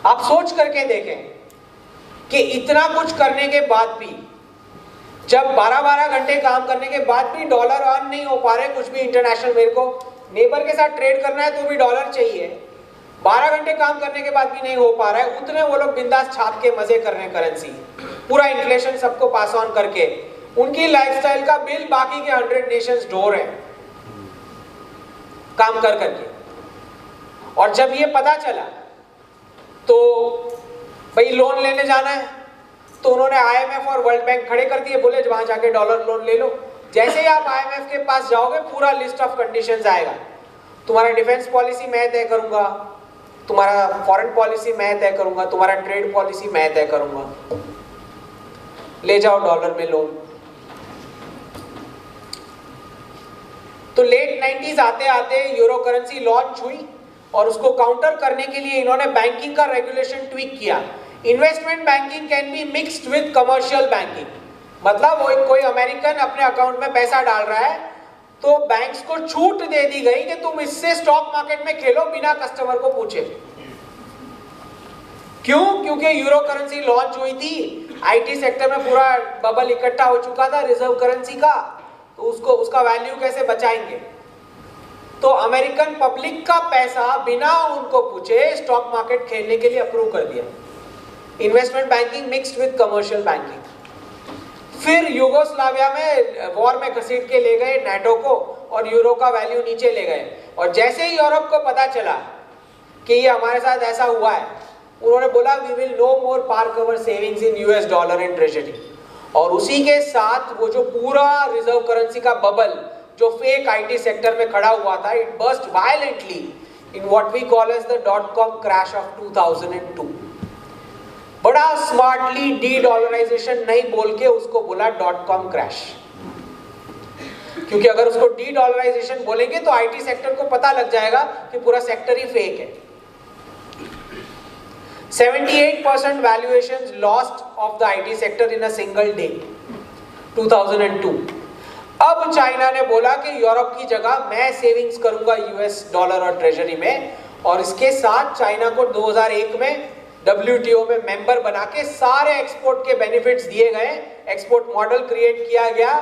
आप सोच करके देखें कि इतना कुछ करने के बाद भी, जब 12-12 घंटे काम करने के बाद भी डॉलर अर्न नहीं हो पा रहे कुछ भी इंटरनेशनल, मेरे को नेबर के साथ ट्रेड करना है तो भी डॉलर चाहिए, 12 घंटे काम करने के बाद भी नहीं हो पा रहा है, उतने वो लोग बिंदास छाप के मजे कर रहे हैं करेंसी, पूरा इन्फ्लेशन सबको पास ऑन करके, उनकी लाइफस्टाइल का बिल बाकी के 100 नेशंस ढो रहे हैं काम कर करके। और जब ये पता चला तो भाई लोन लेने जाना है, तो उन्होंने IMF और वर्ल्ड बैंक खड़े कर दिए, बोले वहां जाके डॉलर लोन ले लो। जैसे ही आप IMF के पास जाओगे पूरा लिस्ट ऑफ कंडीशंस आएगा, तुम्हारा डिफेंस पॉलिसी मैं तय करूंगा, तुम्हारा फॉरेन पॉलिसी मैं तय करूंगा, तुम्हारा ट्रेड पॉलिसी मैं तय करूंगा, ले जाओ डॉलर में लोन। तो लेट 90s आते आते यूरो करेंसी लॉन्च हुई और उसको काउंटर करने के लिए इन्होंने बैंकिंग का रेगुलेशन ट्वीक किया। Investment banking can be mixed with commercial banking, मतलब वो कोई अमेरिकन अपने अकाउंट में पैसा डाल रहा है तो बैंक्स को छूट दे दी गई कि तुम इससे स्टॉक मार्केट में खेलो बिना कस्टमर को पूछे। क्यों? क्योंकि यूरो करेंसी लॉन्च हुई थी, IT सेक्टर में पूरा बबल इकट्ठा हो चुका था रिजर्व करेंसी का, तो उसको उसका वैल्यू कैसे बचाएंगे? तो अमेरिकन पब्लिक का पैसा बिना उनको पूछे स्टॉक मार्केट खेलने के लिए अप्रूव कर दिया। Investment banking mixed with commercial banking. फिर यूगोस्लाविया में वॉर में घसीट के ले गए नाटो को और यूरो का वैल्यू नीचे ले गए। और जैसे ही यूरोप को पता चला कि ये हमारे साथ ऐसा हुआ है, उन्होंने बोला we will no more park our savings in US dollar in treasury. और उसी के साथ वो जो पूरा रिजर्व करेंसी का बबल जो फेक आईटी सेक्टर में खड़ा हुआ था, it burst violently in what we call as the .com crash of 2002। बड़ा स्मार्टली डी डॉलराइजेशन नहीं बोल के उसको बोला .com क्रैश, क्योंकि अगर उसको डी डॉलराइजेशन बोलेंगे तो आईटी सेक्टर को पता लग जाएगा कि पूरा सेक्टर ही फेक है। 78% valuations lost of the IT sector in a single day 2002। अब चाइना ने बोला कि यूरोप की जगह मैं सेविंग्स करूंगा यूएस डॉलर और ट्रेजरी में, और इसके साथ चाइना को 2001 में WTO में मेंबर बना के सारे एक्सपोर्ट के बेनिफिट्स दिए गए, एक्सपोर्ट मॉडल क्रिएट किया गया,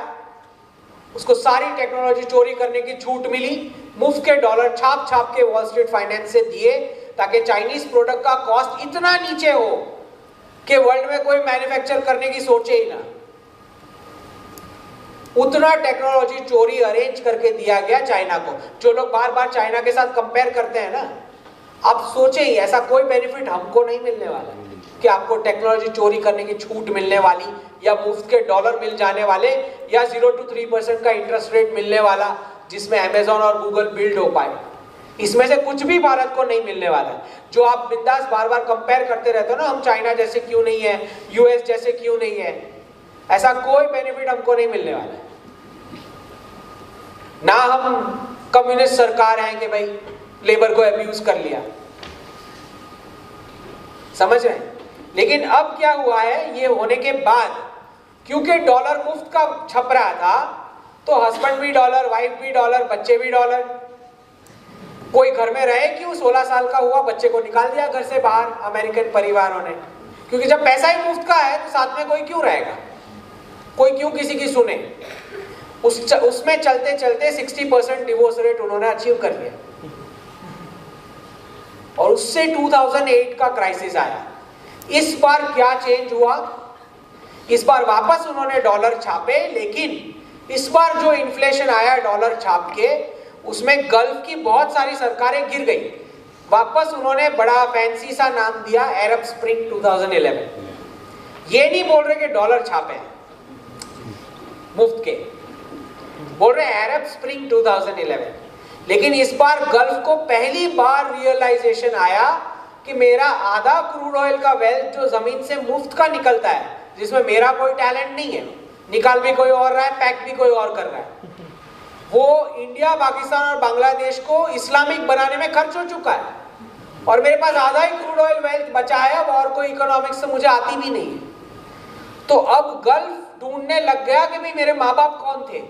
उसको सारी टेक्नोलॉजी चोरी करने की छूट मिली, मुफ्त के डॉलर छाप छाप के वॉल स्ट्रीट फाइनेंस से दिए, ताकि चाइनीज प्रोडक्ट का कॉस्ट इतना नीचे हो कि वर्ल्ड में कोई मैन्युफैक्चर करने की सोचे ही ना। उतना टेक्नोलॉजी चोरी अरेंज करके दिया गया चाइना को। जो लोग बार बार चाइना के साथ कंपेयर करते हैं ना, आप सोचे ही ऐसा कोई बेनिफिट हमको नहीं मिलने वाला कि आपको टेक्नोलॉजी चोरी करने की छूट मिलने वाली, या मुफ्त के डॉलर मिल जाने वाले, या 0 to 3% का इंटरेस्ट रेट मिलने वाला जिसमें अमेजॉन और गूगल बिल्ड हो पाए। इसमें से कुछ भी भारत को नहीं मिलने वाला। जो आप बिंदास बार बार कंपेयर करते रहते हो ना, हम चाइना जैसे क्यों नहीं है, यूएस जैसे क्यों नहीं है, ऐसा कोई बेनिफिट हमको नहीं मिलने वाला है। ना हम कम्युनिस्ट सरकार हैं कि भाई लेबर को अब्यूज कर लिया, समझ रहे हैं। लेकिन अब क्या हुआ है, ये होने के बाद क्योंकि डॉलर मुफ्त का छप रहा था, तो हस्बैंड भी डॉलर, वाइफ भी डॉलर, बच्चे भी डॉलर। कोई घर में रहे क्यों, 16 साल का हुआ बच्चे को निकाल दिया घर से बाहर अमेरिकन परिवारों ने, क्योंकि जब पैसा ही मुफ्त का है तो साथ में कोई क्यों रहेगा, कोई क्यों किसी की सुने। उसमें चलते चलते 60% डिवोर्स रेट उन्होंने अचीव कर लिया, और उससे 2008 का क्राइसिस आया। इस बार क्या चेंज हुआ, इस बार वापस उन्होंने डॉलर छापे, लेकिन इस बार जो इन्फ्लेशन आया डॉलर छाप के, उसमें गल्फ की बहुत सारी सरकारें गिर गई। वापस उन्होंने बड़ा फैंसी सा नाम दिया अरब स्प्रिंग 2011। ये नहीं बोल रहे कि डॉलर छापे मुफ्त के, बोल रहे अरब स्प्रिंग 2011। लेकिन इस बार गल्फ को पहली बार रियलाइजेशन आया कि मेरा आधा क्रूड ऑयल का वेल्थ जो जमीन से मुफ्त का निकलता है, जिसमें मेरा कोई टैलेंट नहीं है, निकाल भी कोई और रहा है, पैक भी कोई और कर रहा है, वो इंडिया, पाकिस्तान और बांग्लादेश को इस्लामिक बनाने में खर्च हो चुका है, और मेरे पास आधा ही क्रूड ऑयल वेल्थ बचा है, अब और कोई इकोनॉमिक्स से मुझे आती भी नहीं है। तो अब गल्फ ढूंढने लग गया कि भाई मेरे माँ बाप कौन थे।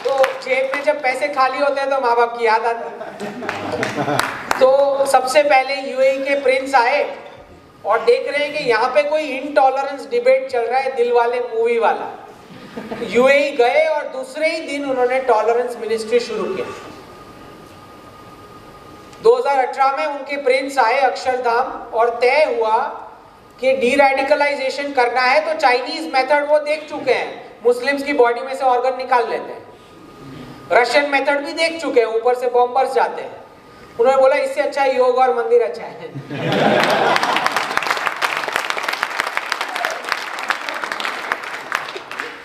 तो जेब में जब पैसे खाली होते हैं तो माँ बाप की याद आती। तो सबसे पहले यूएई के प्रिंस आए और देख रहे हैं कि यहाँ पे कोई इनटॉलरेंस डिबेट चल रहा है, दिल वाले मूवी वाला। यूएई गए और दूसरे ही दिन उन्होंने टॉलरेंस मिनिस्ट्री शुरू किया। 2018 में उनके प्रिंस आए अक्षरधाम, और तय हुआ कि डी रेडिकलाइजेशन करना है तो चाइनीज मेथड वो देख चुके हैं, मुस्लिम्स की बॉडी में से ऑर्गन निकाल लेते हैं। रशियन मेथड भी देख चुके हैं, ऊपर से बॉम्ब बरस जाते हैं। उन्होंने बोला इससे अच्छा योग और मंदिर अच्छा है।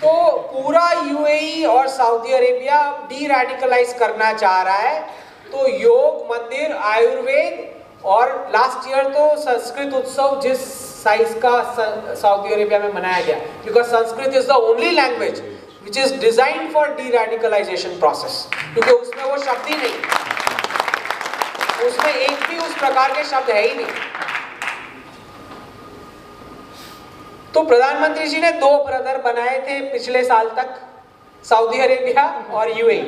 तो पूरा यूएई और सऊदी अरेबिया डी रेडिकलाइज करना चाह रहा है। तो योग, मंदिर, आयुर्वेद, और लास्ट ईयर तो संस्कृत उत्सव जिस साइज का सऊदी अरेबिया में मनाया गया, because Sanskrit is the only language which is designed for de radicalization process, क्योंकि उसमें वो शब्द ही नहीं, उसमें एक भी उस प्रकार के शब्द है ही नहीं। तो प्रधानमंत्री जी ने 2 ब्रदर बनाए थे पिछले साल तक, सऊदी अरेबिया और UAE.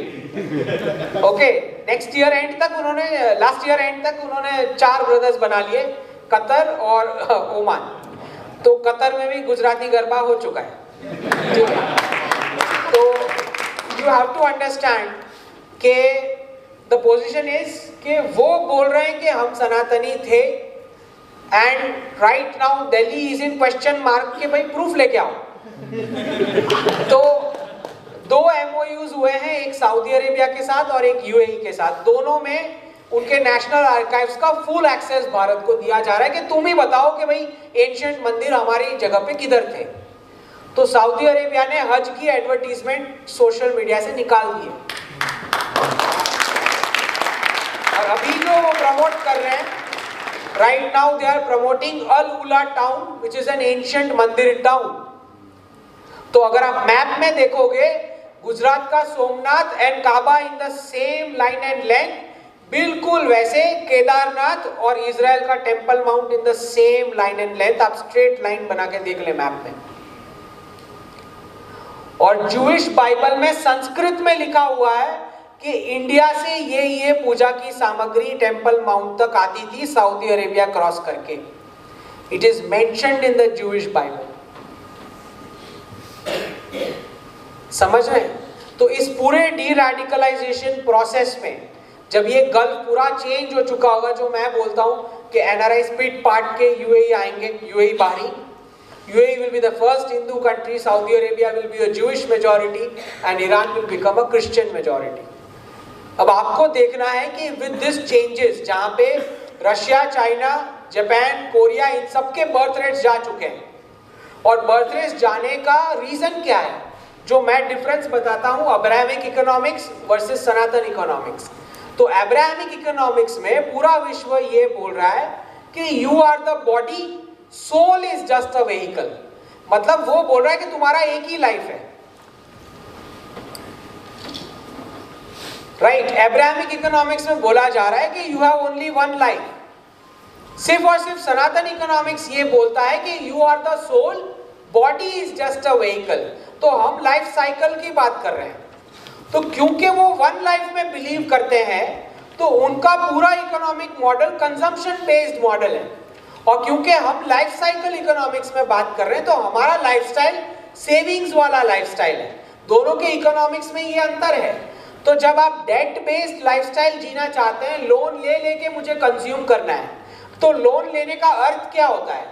Okay, next year and तक उन्होंने, लास्ट ईयर एंड तक उन्होंने 4 ब्रदर्स बना लिए, कतर और ओमान। तो कतर में भी गुजराती गरबा हो चुका है, ठीक है। तो यू हैव टू अंडरस्टैंड कि द पोजीशन इज कि वो बोल रहे हैं कि हम सनातनी थे, and right now Delhi is in question mark के भाई प्रूफ लेके आओ। तो 2 MOUs हुए हैं, एक सऊदी अरेबिया के साथ और एक UAE के साथ। दोनों में उनके नेशनल आर्काइव्स का फुल एक्सेस भारत को दिया जा रहा है कि तुम ही बताओ कि भाई एंशिएंट मंदिर हमारी जगह पे किधर थे। तो सऊदी अरेबिया ने हज की एडवर्टीजमेंट सोशल मीडिया से निकाल दी है, और अभी जो वो प्रमोट कर रहे हैं, right now they are promoting Al Ula town which is an ancient mandir town. तो अगर आप मैप में देखोगे, गुजरात का Somnath and Kaaba in the same line and length, बिल्कुल वैसे केदारनाथ और इजराइल का temple mount in the same line and length. आप स्ट्रेट लाइन बना के देख ले मैप में। और जूइश बाइबल में संस्कृत में लिखा हुआ है कि इंडिया से ये पूजा की सामग्री टेंपल माउंट तक आती थी सऊदी अरेबिया क्रॉस करके। It is mentioned in the Jewish Bible. समझ रहे हैं? तो इस पूरे डी रेडिकलाइजेशन प्रोसेस में जब ये गल्फ पूरा चेंज हो चुका होगा, जो मैं बोलता हूं कि NRI स्पिट पार्ट के UAE आएंगे, UAE बाहरी, UAE will be the first Hindu country, Saudi Arabia will be a Jewish majority and Iran will become a Christian majority। अब आपको देखना है कि with this changes, जहां पे रशिया, चाइना, जापान, कोरिया, इन सबके बर्थ रेट्स जा चुके हैं, और बर्थ रेट्स जाने का रीजन क्या है, जो मैं डिफरेंस बताता हूं Abrahamic economics versus Sanatan economics. तो अब्राहमिक इकोनॉमिक्स में पूरा विश्व ये बोल रहा है कि you are the body, soul is just a vehicle. मतलब वो बोल रहा है कि तुम्हारा एक ही लाइफ है, राइट। अब्राहमिक इकोनॉमिक्स में बोला जा रहा है कि you have only one life. सिर्फ और सिर्फ सनातन इकोनॉमिक्स ये बोलता है कि you are the soul, body is just a vehicle. तो हम लाइफ साइकिल की बात कर रहे हैं। तो क्योंकि वो वन लाइफ में बिलीव करते हैं, तो उनका पूरा economic model consumption based model है। और क्योंकि हम लाइफ साइकिल इकोनॉमिक्स में बात कर रहे हैं, तो हमारा लाइफस्टाइल सेविंग्स वाला लाइफस्टाइल है। दोनों के इकोनॉमिक्स में ये अंतर है। तो जब आप डेट बेस्ड लाइफस्टाइल जीना चाहते हैं, लोन ले लेके मुझे कंज्यूम करना है, तो लोन लेने का अर्थ क्या होता है?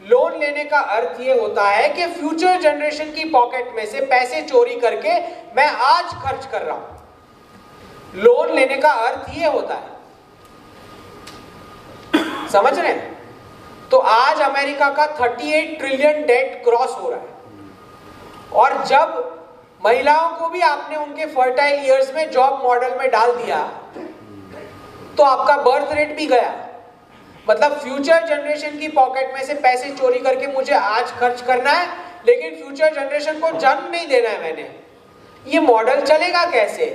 लोन लेने का अर्थ ये होता है कि फ्यूचर जनरेशन की पॉकेट में से पैसे चोरी करके मैं आज खर्च कर रहा हूं। लोन लेने का अर्थ ये होता है, समझ रहे हैं? तो आज अमेरिका का 38 ट्रिलियन डेट क्रॉस हो रहा है। और जब महिलाओं को भी आपने उनके फर्टाइल ईयर्स में जॉब मॉडल में डाल दिया, तो आपका बर्थ रेट भी गया। मतलब फ्यूचर जनरेशन की पॉकेट में से पैसे चोरी करके मुझे आज खर्च करना है, लेकिन फ्यूचर जनरेशन को जन्म नहीं देना है मैंने। ये मॉडल चलेगा कैसे?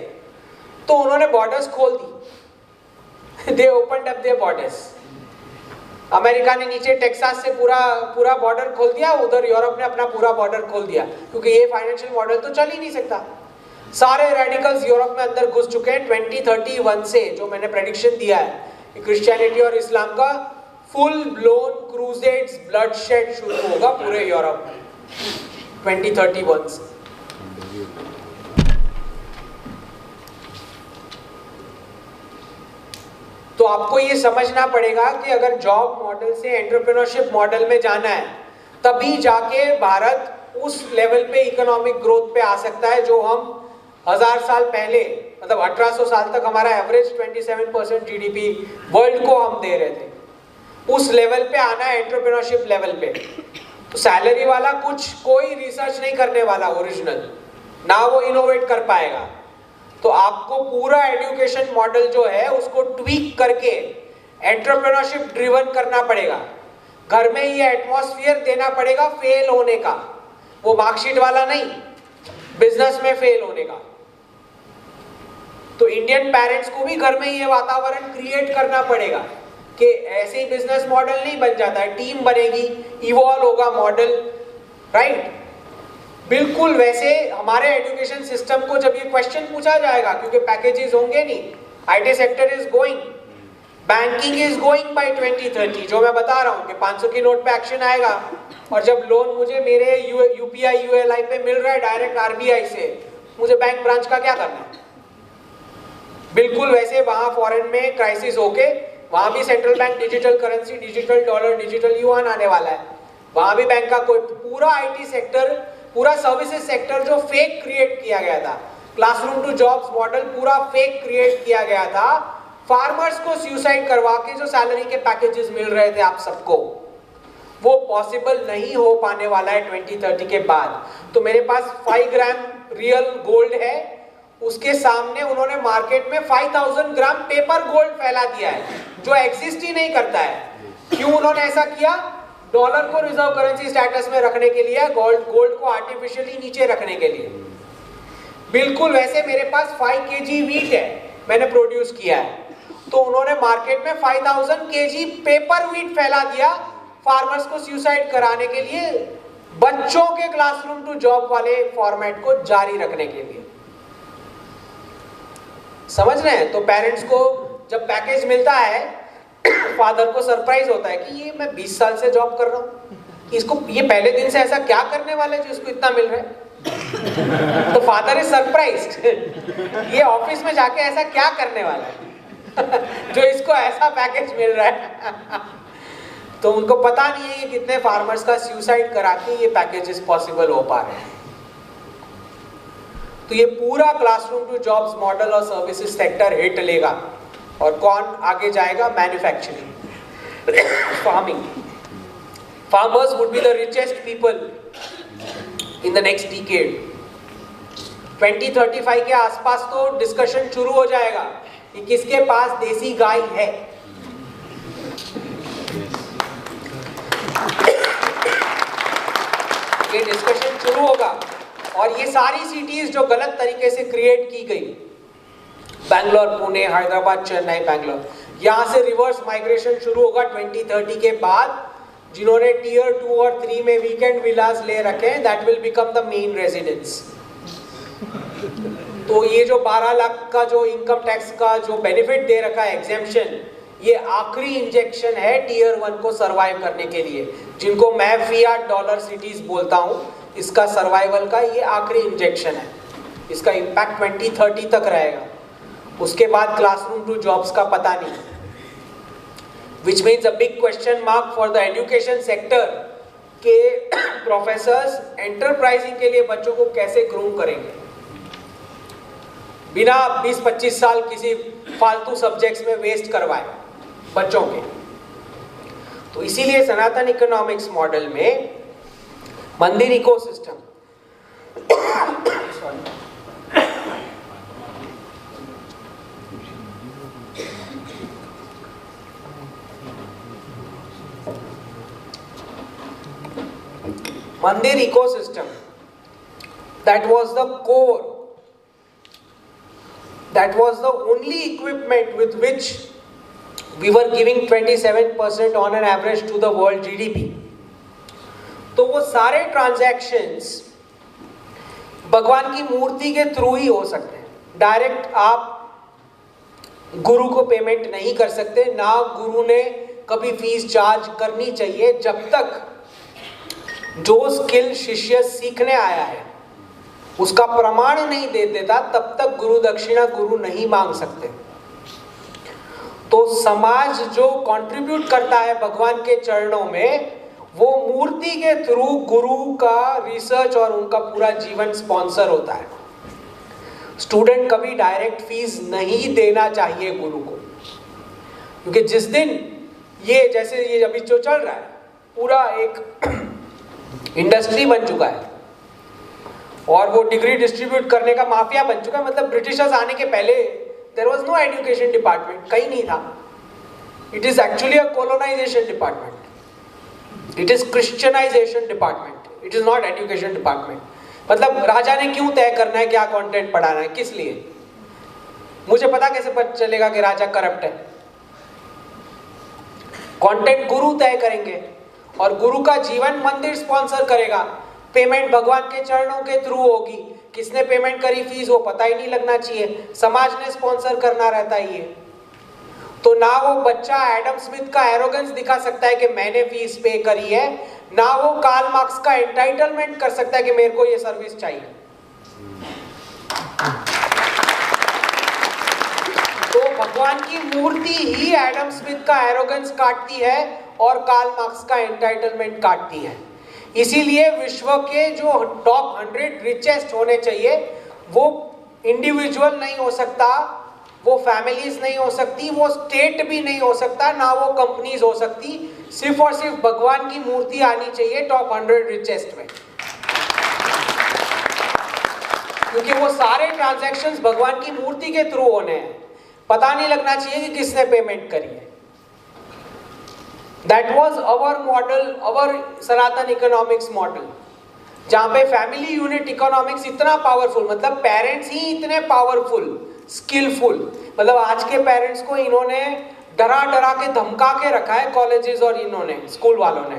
तो उन्होंने बॉर्डर्स खोल दी। They opened up their borders. America ने नीचे टेक्सास से पूरा बॉर्डर खोल दिया, उधर यूरोप ने अपना पूरा बॉर्डर खोल दिया, क्योंकि ये फाइनेंशियल मॉडल तो चल ही नहीं सकता। सारे रेडिकल्स यूरोप में अंदर घुस चुके हैं 2031 से, जो मैंने प्रेडिक्शन दिया है। क्रिश्चियनिटी और इस्लाम का फुल ब्लोन क्रूसेड्स, ब्लडशेड शुरू होगा पूरे यूरोप में 2031 से। तो आपको ये समझना पड़ेगा कि अगर जॉब मॉडल से एंटरप्रेन्योरशिप मॉडल में जाना है, तभी जाके भारत उस लेवल पे इकोनॉमिक ग्रोथ पे आ सकता है जो हम 1000 साल पहले, मतलब 1800 साल तक हमारा एवरेज 27% GDP वर्ल्ड को हम दे रहे थे। उस लेवल पे आना है, एंटरप्रेन्योरशिप लेवल पे। तो सैलरी वाला कोई रिसर्च नहीं करने वाला ओरिजिनल, ना वो इनोवेट कर पाएगा। तो आपको पूरा एजुकेशन मॉडल जो है उसको ट्वीक करके एंटरप्रेन्योरशिप ड्रिवन करना पड़ेगा। घर में ये एटमॉस्फेयर देना पड़ेगा फेल होने का, वो मार्कशीट वाला नहीं, बिजनेस में फेल होने का। तो इंडियन पेरेंट्स को भी घर में ये वातावरण क्रिएट करना पड़ेगा कि ऐसे ही बिजनेस मॉडल नहीं बन जाता है, टीम बनेगी, इवॉल्व होगा मॉडल, राइट। बिल्कुल वैसे हमारे एजुकेशन सिस्टम को जब ये क्वेश्चन पूछा जाएगा, क्योंकि पैकेजेस होंगे नहीं, IT sector is going, banking is going by 2030, जो मैं बता रहा हूँ कि 500 की नोट पे एक्शन आएगा, और जब लोन मुझे मेरे यूपीआई यूएलआई पे मिल रहा है डायरेक्ट आरबीआई से, मुझे बैंक ब्रांच का क्या करना है? बिल्कुल वैसे वहां फॉरेन में क्राइसिस होके वहां भी central bank digital currency, digital dollar, digital yuan आने वाला है, वहां भी बैंक का कोई पूरा आईटी सेक्टर, पूरा सर्विसेज सेक्टर जो फेक क्रिएट किया गया था, क्लासरूम टू जॉब्स मॉडल पूरा फेक क्रिएट किया गया था, फार्मर्स को सुसाइड करवा के जो सैलरी के पैकेजेस मिल रहे थे आप सबको, वो पॉसिबल नहीं हो पाने वाला है 2030 के बाद। तो मेरे पास 5 ग्राम रियल गोल्ड है, उसके सामने उन्होंने मार्केट में 5000 ग्राम पेपर गोल्ड फैला दिया है जो एग्जिस्ट ही नहीं करता है। क्यों उन्होंने ऐसा किया? डॉलर को रिजर्व करेंसी स्टेटस में रखने के लिए, गोल्ड को आर्टिफिशियली नीचे रखने के लिए। बिल्कुल वैसे मेरे पास 5 kg वीट है, मैंने प्रोड्यूस किया है, तो उन्होंने मार्केट में 5000 kg पेपर वीट फैला दिया फार्मर्स को सुसाइड कराने के लिए, बच्चों के क्लासरूम टू जॉब वाले फॉर्मेट को जारी रखने के लिए। समझ रहे हैं? तो पेरेंट्स को जब पैकेज मिलता है, फादर को सरप्राइज होता है कि ये मैं 20 साल से जॉब कर रहा हूँ, इसको ये पहले दिन से ऐसा क्या करने वाले जो इसको इतना मिल रहा है। तो फादर इज सरप्राइज्ड, ये ऑफिस में जाके ऐसा क्या करने वाला है जो इसको ऐसा पैकेज मिल रहा है। तो उनको पता नहीं है कि कितने फार्मर्स का सुसाइड करा के ये पैकेजेस पॉसिबल हो पा रहे हैं। तो ये पूरा क्लासरूम टू जॉब्स मॉडल और सर्विसेज सेक्टर हिट लेगा, और कौन आगे जाएगा? Manufacturing, farming. Farmers would be the richest people in the next decade. 2035 के आसपास तो डिस्कशन शुरू हो जाएगा कि किसके पास देसी गाय है। ये डिस्कशन शुरू होगा, और ये सारी सिटीज जो गलत तरीके से क्रिएट की गई, बैंगलोर, पुणे, हैदराबाद, चेन्नई, बैंगलोर, यहाँ से रिवर्स माइग्रेशन शुरू होगा 2030 के बाद। जिन्होंने टियर 2 और 3 में वीकेंड विलास ले रखे हैं, that will become the main residence. तो ये जो 12 लाख का जो इनकम टैक्स का जो बेनिफिट दे रखा है एग्जेम्पशन, ये आखिरी इंजेक्शन है टियर 1 को सरवाइव करने के लिए, जिनको मैं फियाट डॉलर सिटीज बोलता हूँ। इसका सर्वाइवल का ये आखिरी इंजेक्शन है, इसका इम्पैक्ट 2030 तक रहेगा। उसके बाद क्लासरूम टू जॉब्स का पता नहीं, which means a big question mark for the education sector के प्रोफेसर्स एंटरप्राइजिंग के लिए बच्चों को कैसे ग्रूम करेंगे बिना 20-25 साल किसी फालतू सब्जेक्ट्स में वेस्ट करवाए बच्चों के। तो इसीलिए सनातन इकोनॉमिक्स मॉडल में मंदिर ecosystem Mandir ecosystem, that was the core, that was the only equipment with which we were giving 27% on an average to the world GDP. तो वो सारे ट्रांजैक्शंस भगवान की मूर्ति के थ्रू ही हो सकते हैं। डायरेक्ट आप गुरु को पेमेंट नहीं कर सकते, ना गुरु ने कभी फीस चार्ज करनी चाहिए जब तक जो स्किल शिष्य सीखने आया है उसका प्रमाण नहीं दे देता, तब तक गुरु दक्षिणा गुरु नहीं मांग सकते। तो समाज जो कंट्रीब्यूट करता है भगवान के चरणों में, वो मूर्ति के थ्रू गुरु का रिसर्च और उनका पूरा जीवन स्पॉन्सर होता है। स्टूडेंट कभी डायरेक्ट फीस नहीं देना चाहिए गुरु को, क्योंकि जिस दिन ये जैसे ये अभी जो चल रहा है पूरा एक इंडस्ट्री बन चुका है और वो डिग्री डिस्ट्रीब्यूट करने का माफिया बन चुका है। मतलब ब्रिटिशर्स आने के पहले there was no education department, कहीं नहीं था। It is actually a colonization department, it is Christianization department, it is not education department. मतलब राजा ने क्यों तय करना है क्या कंटेंट पढ़ाना है, किस लिए? मुझे पता कैसे पता चलेगा कि राजा करप्ट है? कंटेंट गुरु तय करेंगे और गुरु का जीवन मंदिर स्पॉन्सर करेगा। पेमेंट भगवान के चरणों के थ्रू होगी। किसने पेमेंट करी फीस वो पता ही नहीं लगना चाहिए, समाज ने स्पॉन्सर करना रहता है ये। तो ना वो बच्चा एडम स्मिथ का एरोगेंस दिखा सकता है कि मैंने फीस पे करी है, ना वो कार्ल मार्क्स का एंटाइटलमेंट कर सकता है कि मेरे को ये सर्विस चाहिए। तो भगवान की मूर्ति ही एडम स्मिथ का एरोगेंस काटती है और कार्ल मार्क्स का एंटाइटलमेंट काटती है। इसीलिए विश्व के जो टॉप 100 रिचेस्ट होने चाहिए वो इंडिविजुअल नहीं हो सकता, वो फैमिलीज नहीं हो सकती, वो स्टेट भी नहीं हो सकता, ना वो कंपनीज हो सकती, सिर्फ और सिर्फ भगवान की मूर्ति आनी चाहिए टॉप 100 रिचेस्ट में, क्योंकि वो सारे ट्रांजैक्शंस भगवान की मूर्ति के थ्रू होने हैं। पता नहीं लगना चाहिए कि किसने पेमेंट करी है। That was our model, our Sanatan economics model, जहां पे फैमिली यूनिट इकोनॉमिक्स इतना पावरफुल, मतलब पेरेंट्स ही इतने पावरफुल, स्किलफुल, मतलब आज के पेरेंट्स को इन्होंने डरा डरा के धमका के रखा है कॉलेजेस और इन्होंने स्कूल वालों ने,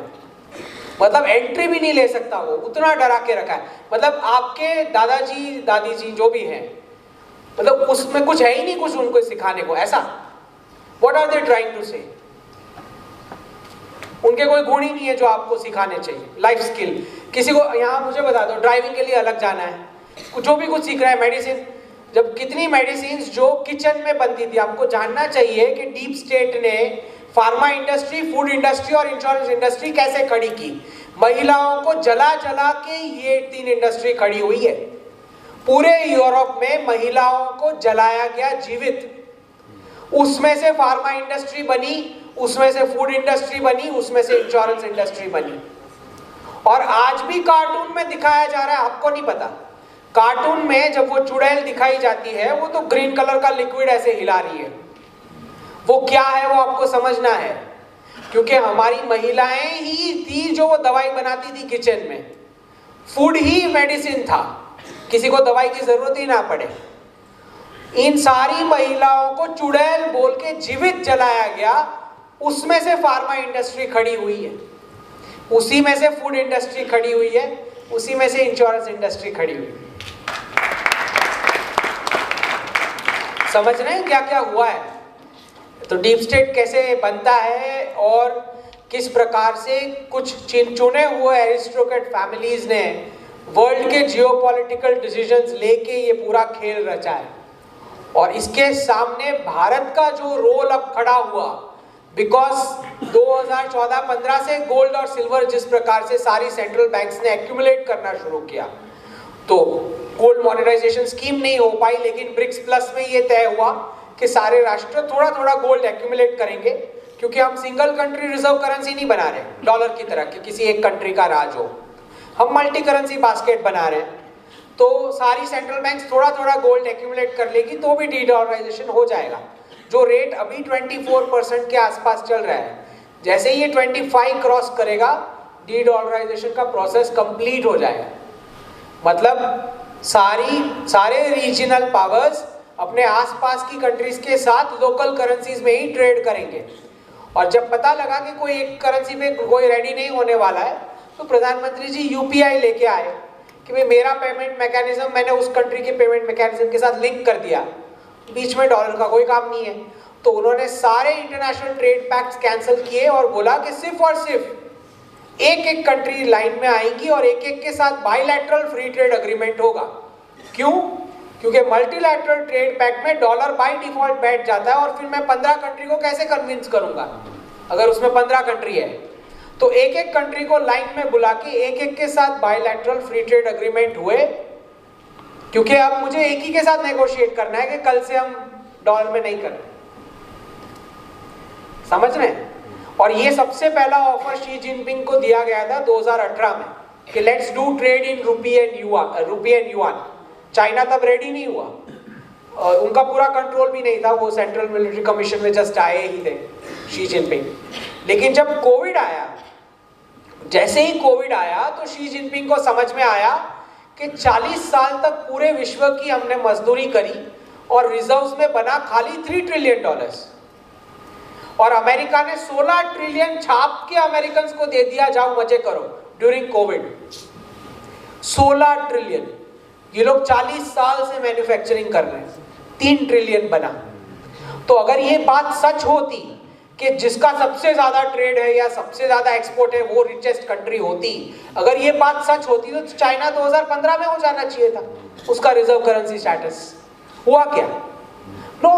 मतलब एंट्री भी नहीं ले सकता वो, उतना डरा के रखा है। मतलब आपके दादाजी दादी जी जो भी हैं, मतलब उसमें कुछ है ही नहीं कुछ उनको सिखाने को, ऐसा। What are they trying to say? उनके कोई गुण ही नहीं है जो आपको सिखाने चाहिए। लाइफ स्किल किसी को यहाँ मुझे बता दो, ड्राइविंग के लिए अलग जाना है, जो भी कुछ सीख रहा है, मेडिसिन, जब कितनी मेडिसिन जो किचन में बनती थी, आपको जानना चाहिए कि डीप स्टेट ने फार्मा इंडस्ट्री, फूड इंडस्ट्री और इंश्योरेंस इंडस्ट्री कैसे खड़ी की। महिलाओं को जला जला के ये 3 इंडस्ट्री खड़ी हुई है। पूरे यूरोप में महिलाओं को जलाया गया जीवित, उसमें से फार्मा इंडस्ट्री बनी, उसमें से फूड इंडस्ट्री बनी, उसमें से इंश्योरेंस इंडस्ट्री बनी। और आज भी कार्टून में दिखाया जा रहा है, आपको नहीं पता। कार्टून में जब वो चुड़ैल दिखाई जाती है, वो तो ग्रीन कलर का लिक्विड ऐसे हिला रही है, वो क्या है वो आपको समझना है, क्योंकि हमारी महिलाएं ही थी जो वो दवाई बनाती थी किचन में। फूड ही मेडिसिन था, किसी को दवाई की जरूरत ही ना पड़े। इन सारी महिलाओं को चुड़ैल बोल के जीवित जलाया गया, उसमें से फार्मा इंडस्ट्री खड़ी हुई है, उसी में से फूड इंडस्ट्री खड़ी हुई है, उसी में से इंश्योरेंस इंडस्ट्री खड़ी हुई है। समझ रहे हैं क्या क्या हुआ है? तो डीप स्टेट कैसे बनता है और किस प्रकार से कुछ चुने हुए एरिस्टोक्रेट फैमिलीज ने वर्ल्ड के जियोपॉलिटिकल डिसीजंस लेके ये पूरा खेल रचा है। और इसके सामने भारत का जो रोल अब खड़ा हुआ, बिकॉज 2014-15 से गोल्ड और सिल्वर जिस प्रकार से सारी सेंट्रल बैंक्स ने एक्यूमुलेट करना शुरू किया, तो गोल्ड मॉनेटाइजेशन स्कीम नहीं हो पाई, लेकिन ब्रिक्स प्लस में ये तय हुआ कि सारे राष्ट्र थोड़ा थोड़ा गोल्ड एक्यूमुलेट करेंगे, क्योंकि हम सिंगल कंट्री रिजर्व करेंसी नहीं बना रहे डॉलर की तरह कि किसी एक कंट्री का राज हो, हम मल्टी करेंसी बास्केट बना रहे हैं। तो सारी सेंट्रल बैंक्स थोड़ा थोड़ा गोल्ड एक्यूमुलेट कर लेगी तो भी डी डॉलराइजेशन हो जाएगा। जो रेट अभी 24% के आसपास चल रहा है, जैसे ही ये 25 क्रॉस करेगा, डी डॉलराइजेशन का प्रोसेस कंप्लीट हो जाएगा। मतलब सारे रीजनल पावर्स अपने आसपास की कंट्रीज के साथ लोकल करेंसीज में ही ट्रेड करेंगे। और जब पता लगा कि कोई एक करेंसी पे कोई रेडी नहीं होने वाला है, तो प्रधानमंत्री जी यूपीआई लेके आए कि भाई मेरा पेमेंट मैकेनिज्म मैंने उस कंट्री के पेमेंट मैकेनिज्म के साथ लिंक कर दिया, बीच में डॉलर का कोई काम नहीं है। तो उन्होंने सारे इंटरनेशनल ट्रेड पैक्ट्स कैंसिल किए और बोला कि सिर्फ और सिर्फ एक एक कंट्री लाइन में आएगी और एक एक के साथ बायलैटरल फ्री ट्रेड अग्रीमेंट होगा। क्यों? क्योंकि मल्टीलैटरल ट्रेड पैक्ट में डॉलर बाय डिफॉल्ट बैठ जाता है और फिर मैं 15 कंट्री को कैसे कन्विंस करूंगा अगर उसमें 15 कंट्री है। तो एक एक कंट्री को लाइन में बुला के एक एक के साथ बायलैटरल फ्री ट्रेड अग्रीमेंट हुए, क्योंकि अब मुझे एक ही के साथ नेगोशिएट करना है कि कल से हम डॉलर में नहीं करें। समझ रहे हैं? और ये सबसे पहला ऑफर शी जिनपिंग को दिया गया था 2018 में कि let's do trade in rupee and yuan. China तब रेडी नहीं हुआ, उनका पूरा कंट्रोल भी नहीं था, वो सेंट्रल मिलिट्री कमीशन में जस्ट आए ही थे शी जिनपिंग। लेकिन जब कोविड आया, जैसे ही कोविड आया तो शी जिनपिंग को समझ में आया कि 40 साल तक पूरे विश्व की हमने मजदूरी करी और रिजर्व्स में बना खाली $3 ट्रिलियन, और अमेरिका ने 16 ट्रिलियन छाप के अमेरिकन को दे दिया, जाओ मजे करो ड्यूरिंग कोविड। 16 ट्रिलियन, ये लोग 40 साल से मैन्युफैक्चरिंग कर रहे हैं, 3 ट्रिलियन बना। तो अगर ये बात सच होती कि जिसका सबसे ज़्यादा ट्रेड है या सबसे ज़्यादा एक्सपोर्ट है वो रिचेस्ट कंट्री होती, अगर ये बात सच होती तो चाइना 2015 में हो जाना चाहिए था उसका रिजर्व करेंसी स्टेटस। हुआ क्या? नो,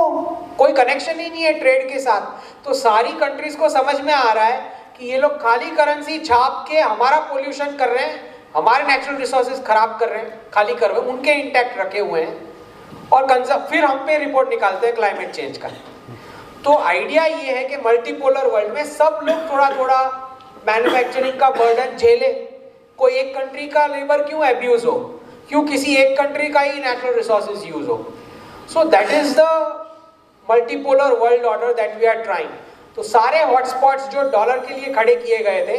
कोई कनेक्शन ही नहीं है ट्रेड के साथ। तो सारी कंट्रीज को समझ में आ रहा है कि ये लोग खाली करेंसी छाप के हमारा पोल्यूशन कर रहे हैं, हमारे नेचुरल रिसोर्सेज खराब कर रहे हैं, खाली कर रहे हैं, उनके इंटैक्ट रखे हुए हैं, और फिर हम पे रिपोर्ट निकालते हैं क्लाइमेट चेंज का। तो आइडिया ये है कि मल्टीपोलर वर्ल्ड में सब लोग थोड़ा थोड़ा मैन्युफैक्चरिंग का बर्डन झेले। कोई एक कंट्री का लेबर क्यों एब्यूज हो, क्यों किसी एक कंट्री का ही नेचुरल रिसोर्सेज यूज हो। So that is the multipolar world order that we are trying. तो सारे हॉटस्पॉट्स जो डॉलर के लिए खड़े किए गए थे,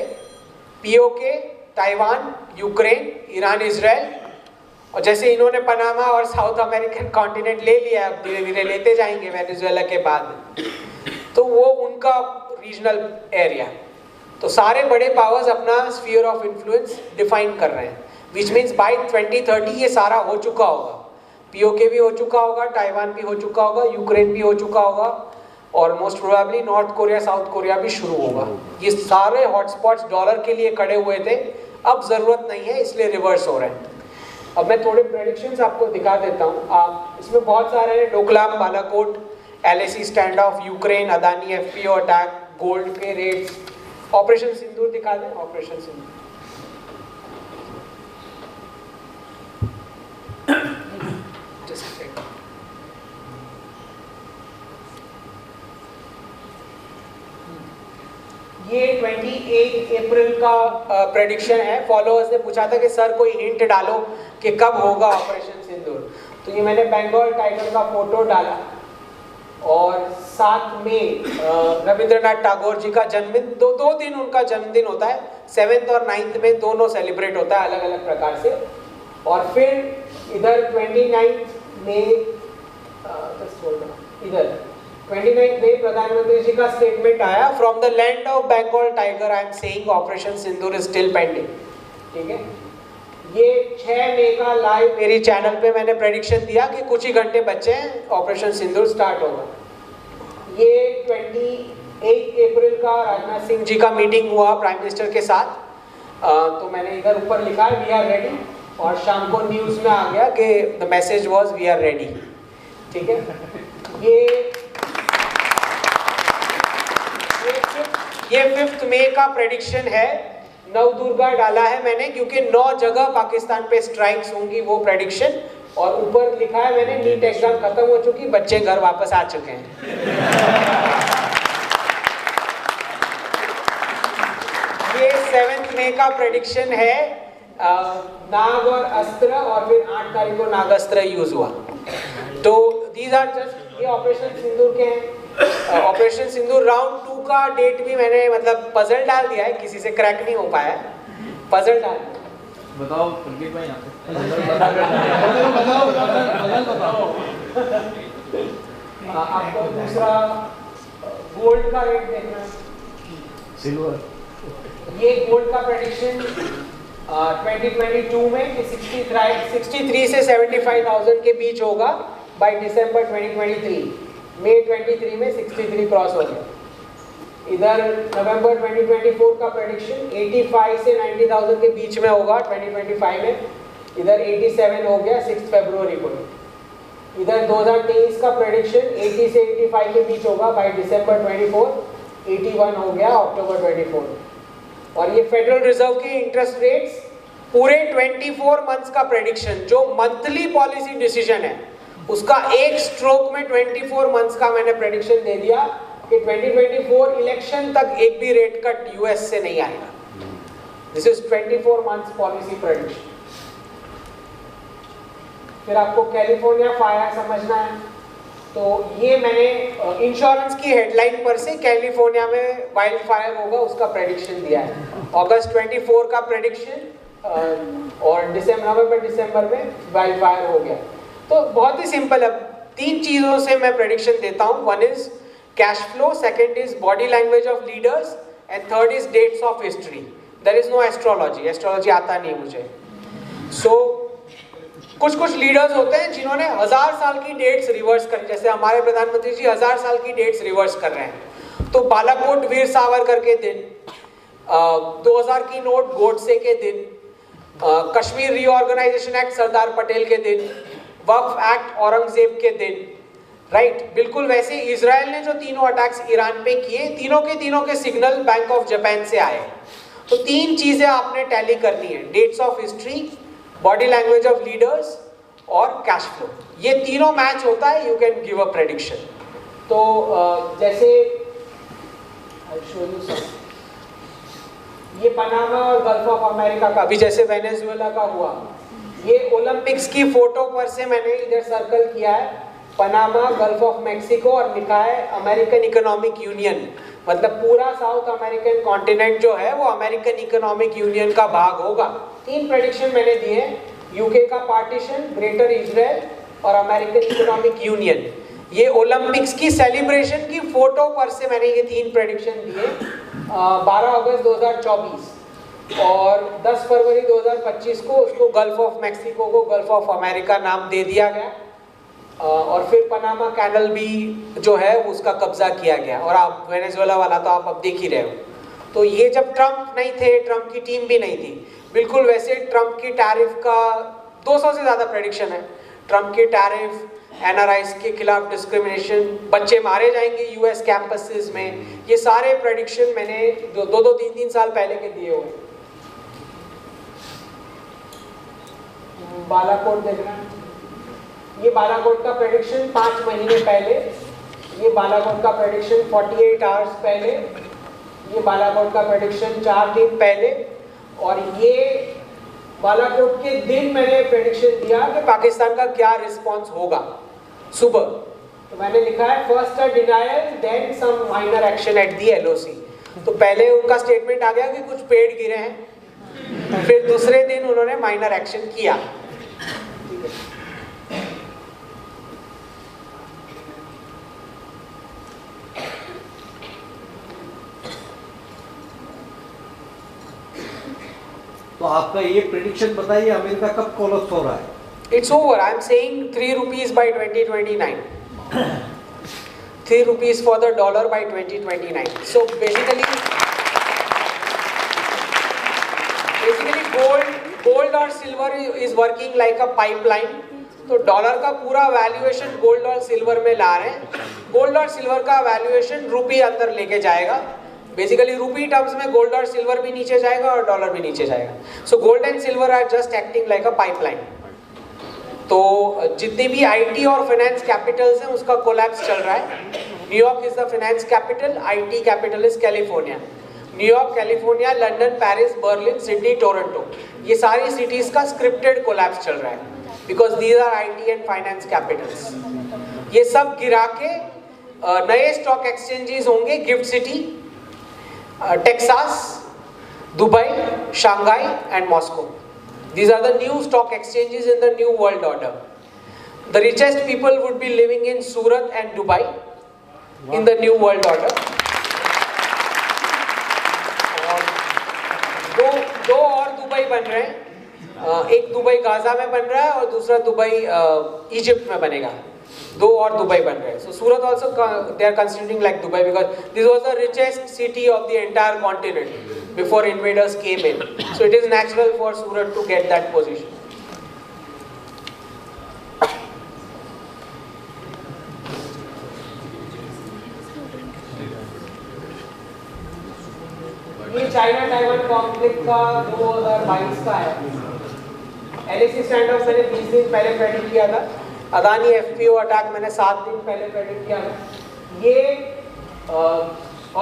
PoK, Taiwan, Ukraine, Iran, Israel, और जैसे इन्होंने पनामा और साउथ अमेरिकन कॉन्टिनेंट ले लिया, अब धीरे धीरे लेते जाएंगे वेनेजुएला के बाद, तो वो उनका रीजनल एरिया। तो सारे बड़े पावर्स अपना स्फीयर ऑफ इन्फ्लुएंस डिफाइन कर रहे हैं, विच मीन्स बाय 2030 ये सारा हो चुका होगा। पीओके भी हो चुका होगा, ताइवान भी हो चुका होगा, यूक्रेन भी हो चुका होगा, और most probably north Korea, south Korea भी शुरू होगा। ये सारे हॉटस्पॉट्स डॉलर के लिए खड़े हुए थे, अब जरूरत नहीं है, इसलिए रिवर्स हो रहे हैं। अब मैं थोड़े प्रेडिक्शंस आपको दिखा देता हूँ। आप इसमें बहुत सारे हैं, Doklam, Balakot, LAC stand of, Ukraine, Adani FPO attack, gold के रेट्स, ऑपरेशन सिंदूर दिखा दें। ऑपरेशन सिंदूर ये 28 अप्रैल का प्रेडिक्शन है। फॉलोअर्स ने पूछा था कि सर कोई हिंट डालो कि कब होगा ऑपरेशन सिंदूर, तो ये मैंने बंगाल टाइगर का फोटो डाला, और 7 मई रविंद्रनाथ टैगोर जी का जन्मदिन, दो दिन उनका जन्मदिन होता है, 7th और 9th में दोनों सेलिब्रेट होता है अलग अलग प्रकार से। और फिर इधर 29 मई, इधर 29 मई प्रधानमंत्री जी का स्टेटमेंट आया, from the land of Bengal tiger I am saying operation Sindoor is still pending. ठीक है, ये 6 मई का लाइव मेरी चैनल पे मैंने प्रेडिक्शन दिया कि कुछ ही घंटे बचे हैं, ऑपरेशन सिंदूर स्टार्ट होगा। ये 28 अप्रैल का राजनाथ सिंह जी का मीटिंग हुआ प्राइम मिनिस्टर के साथ, तो मैंने इधर ऊपर लिखा है वी आर रेडी, और शाम को न्यूज़ में आ गया कि the message was we are ready. ठीक है, ये 5th मई का प्रेडिक्शन है। नवदुर्गा डाला है मैंने क्योंकि 9 जगह पाकिस्तान पे स्ट्राइक्स होंगी, वो प्रेडिक्शन, और ऊपर लिखा है मैंने नीट एग्जाम खत्म हो चुकी, बच्चे घर वापस आ चुके हैं। ये 7th मई का प्रेडिक्शन है, नाग और अस्त्र, और फिर 8 तारीख को नागास्त्र यूज हुआ। तो दीज आर जस्ट, ये ऑपरेशन सिंदूर के हैं। ऑपरेशन सिंदूर राउंड 2 का डेट भी मैंने मतलब पजल डाल दिया है, किसी से क्रैक नहीं हो पाया, पजल डाल।
बताओ प्रदीप भाई, यहाँ पे
आपको दूसरा गोल्ड का रेट देखना,
सिल्वर,
ये गोल्ड का प्रेडिक्शन 2022 में कि 63 से 75,000 के बीच होगा बाय दिसंबर 2023। मई 23 में 63 क्रॉस हो गया। इधर नवंबर 2024 का प्रेडिक्शन 85 से 90,000 के बीच में होगा 2025 में, इधर 87 हो गया 6 फरवरी को। इधर 2023 का प्रेडिक्शन 80 से 85 के बीच होगा बाय दिसंबर 24, 81 हो गया अक्टूबर 24। और ये फेडरल रिजर्व के इंटरेस्ट रेट्स पूरे 24 मंथ्स का प्रेडिक्शन, जो मंथली पॉलिसी डिसीजन है उसका एक स्ट्रोक में 24 मंथ्स का मैंने प्रेडिक्शन दे दिया कि 2024 इलेक्शन तक एक भी रेट कट यूएस से नहीं आएगा। This is 24 months policy prediction. फिर आपको कैलिफोर्निया फायर समझना है, तो ये मैंने इंश्योरेंस की हेडलाइन पर से कैलिफोर्निया में वाइल्ड फायर होगा उसका प्रेडिक्शन दिया है। अगस्त 24 का प्रेडिक्शन, और नवंबर दिसंबर में वाइल्ड फायर हो गया। तो बहुत ही सिंपल है, 3 चीज़ों से मैं प्रेडिक्शन देता हूँ। 1 is cash flow, second is body language of leaders, and third is dates of history. There is no astrology, astrology आता नहीं मुझे। सो कुछ कुछ लीडर्स होते हैं जिन्होंने 1000 साल की डेट्स रिवर्स कर, जैसे हमारे प्रधानमंत्री जी 1000 साल की डेट्स रिवर्स कर रहे हैं। तो बालाकोट वीर सावरकर के दिन, 2000 की नोट गोडसे के दिन, कश्मीर रीऑर्गेनाइजेशन एक्ट सरदार पटेल के दिन, वक्फ एक्ट औरंगजेब के दिन, राइट। बिल्कुल वैसे इजराइल ने जो तीनों अटैक्स ईरान पे किए, तीनों के सिग्नल बैंक ऑफ जापान से आए। तो 3 चीजें आपने टैली करनी है, dates of history, body language of leaders और कैश फ्लो। ये तीनों मैच होता है, you can give a prediction. तो जैसे आई शो यू सम, ये पनामा और गल्फ ऑफ अमेरिका का, अभी जैसे वेनेजुएला का हुआ, ये ओलंपिक्स की फोटो पर से मैंने इधर सर्कल किया है, पनामा, गल्फ ऑफ मैक्सिको, और लिखा है अमेरिकन इकोनॉमिक यूनियन। मतलब पूरा साउथ अमेरिकन कॉन्टिनेंट जो है वो अमेरिकन इकोनॉमिक यूनियन का भाग होगा। 3 प्रेडिक्शन मैंने दिए, यूके का पार्टीशन, ग्रेटर इजराइल और अमेरिकन इकोनॉमिक यूनियन। ये ओलंपिक्स की सेलिब्रेशन की फोटो पर से मैंने ये 3 प्रेडिक्शन दिए। 12 अगस्त 2024 और 10 फरवरी 2025 को उसको गल्फ ऑफ मैक्सिको को गल्फ ऑफ अमेरिका नाम दे दिया गया, और फिर पनामा कैनल भी जो है उसका कब्जा किया गया। और आप वेनेजुएला वाला तो आप अब देख ही रहे हो। तो ये जब ट्रंप नहीं थे, ट्रंप की टीम भी नहीं थी, बिल्कुल वैसे ट्रंप की टैरिफ का 200 से ज़्यादा प्रेडिक्शन है। ट्रंप की टैरिफ, एनआरआईज के खिलाफ डिस्क्रिमिनेशन, बच्चे मारे जाएंगे यूएस कैंपसेस में, ये सारे प्रेडिक्शन मैंने 2-3 साल पहले के दिए हुए। बालाकोट देखना, ये बालाकोट का प्रेडिक्शन 5 महीने पहले, ये बालाकोट का प्रेडिक्शन 48 आवर्स पहले, ये बालाकोट का प्रेडिक्शन 4 दिन पहले, और ये बालाकोट के दिन मैंने प्रेडिक्शन दिया कि पाकिस्तान का क्या रिस्पॉन्स होगा सुबह। तो मैंने लिखा है first a denial then some minor action at the LOC. तो पहले उनका स्टेटमेंट आ गया कि कुछ पेड़ गिरे हैं, फिर दूसरे दिन उन्होंने माइनर एक्शन किया।
तो आपका ये प्रेडिक्शन बताइए, अमेरिका कब कोलैप्स हो रहा है?
It's over. I'm saying 3 rupees by 2029. 3 rupees for the dollar by 2029. So basically gold और silver is working like a pipeline. तो डॉलर का पूरा वैल्यूएशन गोल्ड और सिल्वर में ला रहे हैं। गोल्ड और सिल्वर का वैल्यूएशन रूपी अंदर लेके जाएगा। बेसिकली रूपी टर्म्स में गोल्ड और सिल्वर भी नीचे जाएगा और डॉलर भी नीचे जाएगा। So gold and silver are just acting like a pipeline. तो जितने भी आईटी और फाइनेंस कैपिटल्स हैं उसका कोलैप्स चल रहा है। New York is the finance capital, IT capital is California. New York, California, London, Paris, Berlin, Sydney, Toronto, ये सारी सिटीज का स्क्रिप्टेड कोलैप्स चल रहा है because these are IT and finance capitals. ये सब गिरा के नए स्टॉक एक्सचेंजेस होंगे, GIFT City, Texas, Dubai, Shanghai and Moscow. These are the new stock exchanges in the new world order. The richest people would be living in Surat and Dubai in the new world order. दो और Dubai बन रहे हैं, एक Dubai Gaza में बन रहा है और दूसरा दुबई इजिप्ट में बनेगा। 2 और दुबई बन रहे हैं। So Surat also they are considering like Dubai because this was the richest city of the entire continent before invaders came in. So it is natural for Surat to get that position. ये China Taiwan conflict का 2022 का है। LAC stand of मैंने 20 दिन पहले predict किया था। Adani FPO attack मैंने 7 दिन पहले प्रेडिक्ट किया था। ये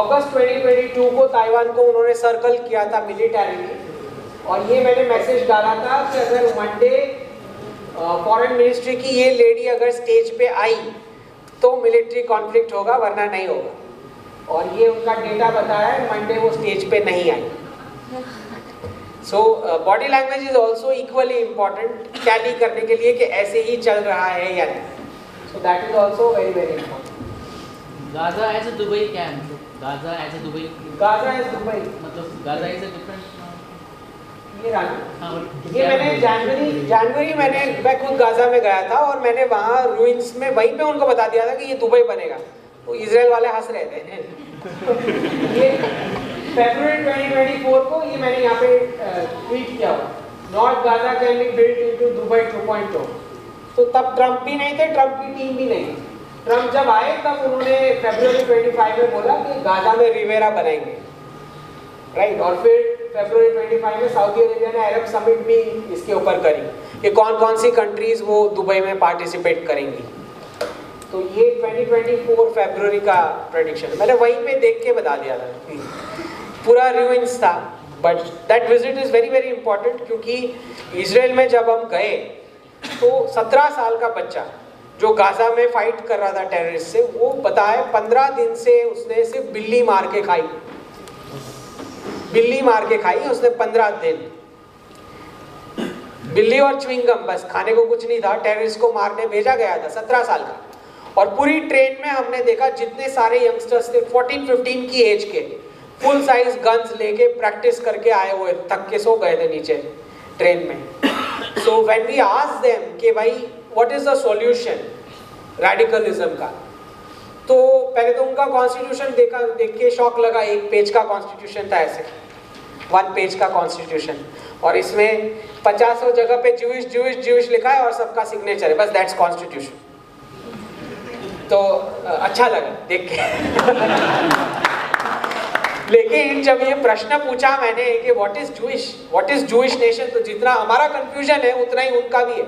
अगस्त 2022 को ताइवान को उन्होंने सर्कल किया था मिलिटरीली, और ये मैंने मैसेज डाला था कि अगर मंडे फॉरेन मिनिस्ट्री की ये लेडी अगर स्टेज पे आई तो मिलिट्री कॉन्फ्लिक्ट होगा, वरना नहीं होगा। और ये उनका डेटा बताया है, मंडे वो स्टेज पे नहीं आई। So body language is also equally important tally करने के लिए कि ऐसे ही चल रहा है या नहीं। So that is also very very important.
Gaza as a Dubai क्या है? Gaza as a Dubai,
Gaza is Dubai,
मतलब गाजा इज अ डिफरेंट।
ये मैंने जनवरी मैं खुद गाजा में गया था और मैंने वहाँ रूइंस में वहीं पे उनको बता दिया था कि ये दुबई बनेगा। तो इजराइल वाले हंस रहे थे। ये फरवरी 2024 को ये मैंने यहाँ पे ट्वीट किया हुआ, north Gaza can be built into Dubai 2.0। तो तब ट्रम्प भी नहीं थे, ट्रम्प की टीम भी नहीं थी। ट्रम्प जब आए तब उन्होंने फरवरी 25 में बोला कि गाजा में रिवेरा बनाएंगे, राइट। और फिर फरवरी 25 में सऊदी अरेबिया ने अरब समिट भी इसके ऊपर करी कि कौन कौन सी कंट्रीज वो दुबई में पार्टिसिपेट करेंगी। तो ये 2024 फरवरी का प्रेडिक्शन मैंने वहीं पे देख के बता दिया था। पूरा रूइंस था, but that visit is very very important, क्योंकि इजराइल में जब हम गए तो 17 साल का बच्चा जो गाजा में फाइट कर रहा था टेररिस्ट से, वो बताए 15 दिन से उसने सिर्फ बिल्ली मार के खाई उसने 15 दिन। बिल्ली और च्युइंगम, बस खाने को कुछ नहीं था, टेररिस्ट को मारने भेजा गया था। 17 साल का। और पूरी ट्रेन में हमने देखा जितने सारे यंगस्टर्स थे 14-15 की एज के, फुल साइज गन्स लेके प्रैक्टिस करके आए हुए, थक के सो गए थे नीचे ट्रेन में। So when we asked them कि भाई what is the solution radicalism का, तो पहले तो उनका कॉन्स्टिट्यूशन देख के शॉक लगा। 1 पेज का कॉन्स्टिट्यूशन था, ऐसे 1 पेज का कॉन्स्टिट्यूशन, और इसमें 50 जगह पे ज्यूइश लिखा है और सबका सिग्नेचर है, बस दैट्स कॉन्स्टिट्यूशन। तो अच्छा लगा देख के। लेकिन जब ये प्रश्न पूछा मैंने कि व्हाट इज जूइश नेशन, तो जितना हमारा कंफ्यूजन है उतना ही उनका भी है।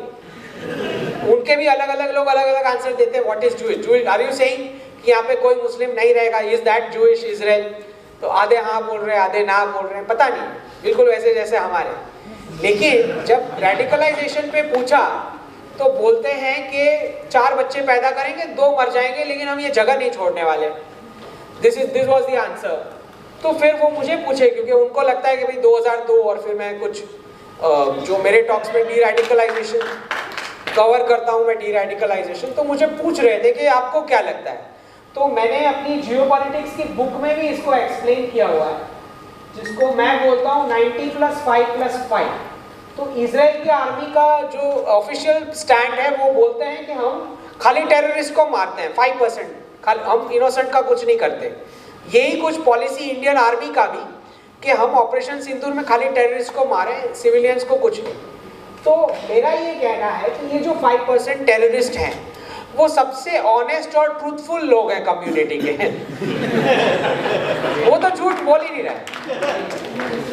उनके भी अलग अलग लोग अलग अलग आंसर देते हैं। What is Jewish, are you saying कि यहाँ पे कोई मुस्लिम नहीं रहेगा, इज दैट जूइश इजराइल? तो आधे हाँ बोल रहे हैं, आधे ना बोल रहे हैं, पता नहीं, बिल्कुल वैसे जैसे हमारे। लेकिन जब रेडिकलाइजेशन पे पूछा तो बोलते हैं कि 4 बच्चे पैदा करेंगे, 2 मर जाएंगे, लेकिन हम ये जगह नहीं छोड़ने वाले। This was the answer. तो फिर वो मुझे पूछे, क्योंकि उनको लगता है कि भाई 2002, और फिर मैं कुछ जो मेरे टॉक्स में डी रेडिकलाइजेशन कवर करता हूँ मैं, डी रेडिकलाइजेशन, तो मुझे पूछ रहे थे कि आपको क्या लगता है। तो मैंने अपनी जियोपॉलिटिक्स की बुक में भी इसको एक्सप्लेन किया हुआ है, जिसको मैं बोलता हूँ 90+5+5। तो इजराइल की आर्मी का जो ऑफिशियल स्टैंड है वो बोलते हैं कि हम खाली टेररिस्ट को मारते हैं 5%, हम इनोसेंट का कुछ नहीं करते। यही कुछ पॉलिसी इंडियन आर्मी का भी, कि हम ऑपरेशन सिंदूर में खाली टेररिस्ट को मारें, सिविलियंस को कुछ नहीं। तो मेरा ये कहना है कि ये जो 5% टेररिस्ट हैं वो सबसे ऑनेस्ट और ट्रूथफुल लोग हैं कम्युनिटी के। वो तो झूठ बोल ही नहीं रहा,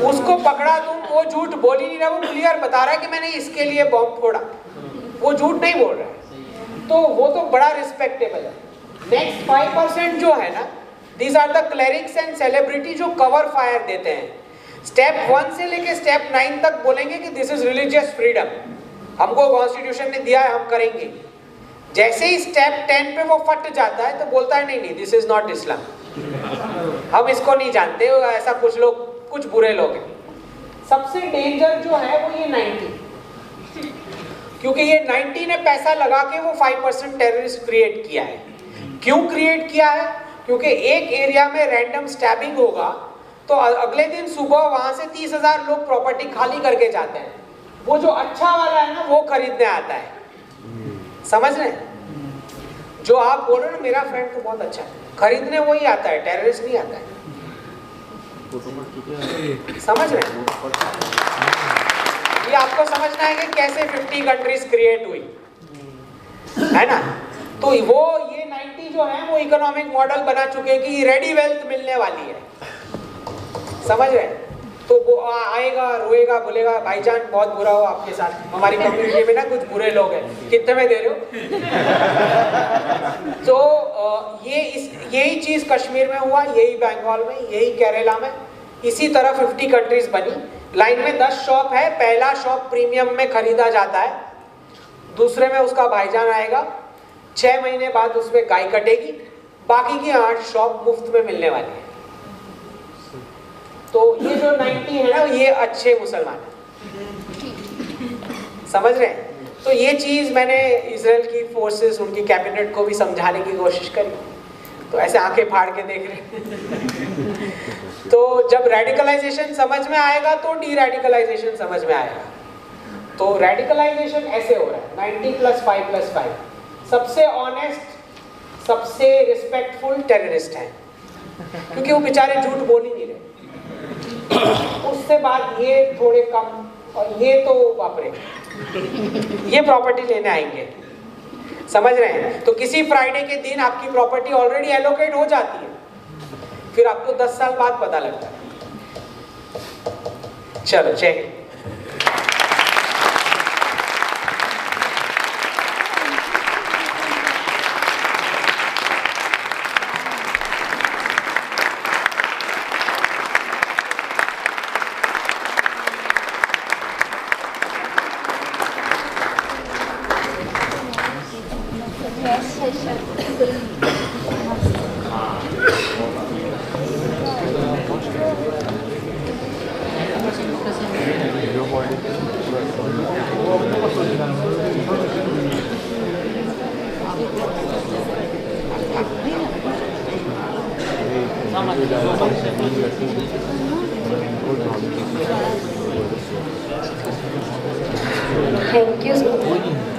उसको पकड़ा तुम, वो झूठ बोल ही नहीं रहा, वो क्लियर बता रहा है कि मैंने इसके लिए बॉम्ब फोड़ा, वो झूठ नहीं बोल रहा है। तो वो तो बड़ा रिस्पेक्टेबल है। नेक्स्ट 5% जो है ना, these are the clerics and celebrity जो कवर फायर देते हैं। स्टेप 1 से लेके स्टेप 9 तक बोलेंगे कि दिस इज रिलीजियस फ्रीडम, हमको कॉन्स्टिट्यूशन ने दिया है, हम करेंगे। जैसे ही स्टेप 10 पे वो फट जाता है तो बोलता है नहीं, दिस इज नॉट इस्लाम, हम इसको नहीं जानते, ऐसा कुछ लोग, कुछ बुरे लोग हैं। सबसे डेंजर जो है वो ये 90, क्योंकि ये 90 ने पैसा लगा के वो 5% टेररिस्ट क्रिएट किया है। क्यों क्रिएट किया है? क्योंकि एक एरिया में रैंडम स्टैबिंग होगा तो अगले दिन सुबह वहां से 30,000 लोग प्रॉपर्टी खाली करके जाते हैं। वो जो अच्छा वाला है ना वो खरीदने आता है, समझ रहे हैं? जो आप बोल रहे हो ना मेरा फ्रेंड तो बहुत अच्छा है, खरीदने वही आता है, टेररिस्ट नहीं आता है। समझ रहे हैं? ये आपको समझना है कि कैसे 50 कंट्रीज क्रिएट हुई, है ना? तो वो ये 90 जो है वो इकोनॉमिक मॉडल बना चुके हैं कि रेडी वेल्थ मिलने वाली है, समझ रहे हैं? तो वो आएगा, रोएगा, बोलेगा भाईजान बहुत बुरा हो आपके साथ, हमारी कम्युनिटी में ना कुछ बुरे लोग हैं, कितने में दे रहे हो? तो यही चीज़ कश्मीर में हुआ, यही बंगाल में, यही केरला में, इसी तरह 50 कंट्रीज बनी। लाइन में 10 शॉप है, पहला शॉप प्रीमियम में खरीदा जाता है, दूसरे में उसका भाईजान आएगा, 6 महीने बाद उसमें गाय कटेगी, बाकी की 8 शॉप मुफ्त में मिलने वाली है। तो ये जो 90 है ना, ये अच्छे मुसलमान हैं, समझ रहे हैं? तो ये चीज़ मैंने इजराइल की फोर्सेस, उनकी कैबिनेट को भी समझाने की कोशिश करी, तो ऐसे आंखें फाड़ के देख रहे हैं। तो जब रेडिकलाइजेशन समझ में आएगा तो डी रेडिकलाइजेशन समझ में आएगा। तो रेडिकलाइजेशन ऐसे हो रहा है 90 + 5 + 5 सबसे ऑनेस्ट सबसे रिस्पेक्टफुल टेररिस्ट हैं, क्योंकि वो बेचारे झूठ बोल ही नहीं रहे। उससे बाद ये थोड़े कम, और ये तो बाप रे, ये प्रॉपर्टी लेने आएंगे, समझ रहे हैं। तो किसी फ्राइडे के दिन आपकी प्रॉपर्टी ऑलरेडी एलोकेट हो जाती है, फिर आपको 10 साल बाद पता लगता है। चलो जय Hind.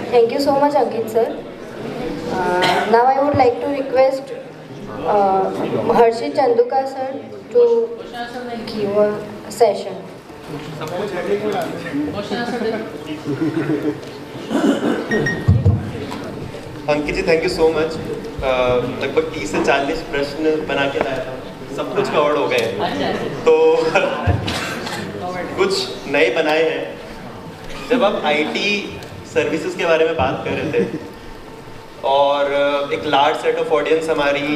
Thank you so much, Ankit sir. Now I would like to request Harshit Chanduka sir to give a session.
Ankit ji thank you so much. लगभग 30 से 40 प्रश्न बना के लाया था, सब कुछ कवर्ड हो गए हैं, तो कुछ नए बनाए हैं। जब आप आईटी सर्विसेज के बारे में बात कर रहे थे और एक लार्ज सेट ऑफ ऑडियंस हमारी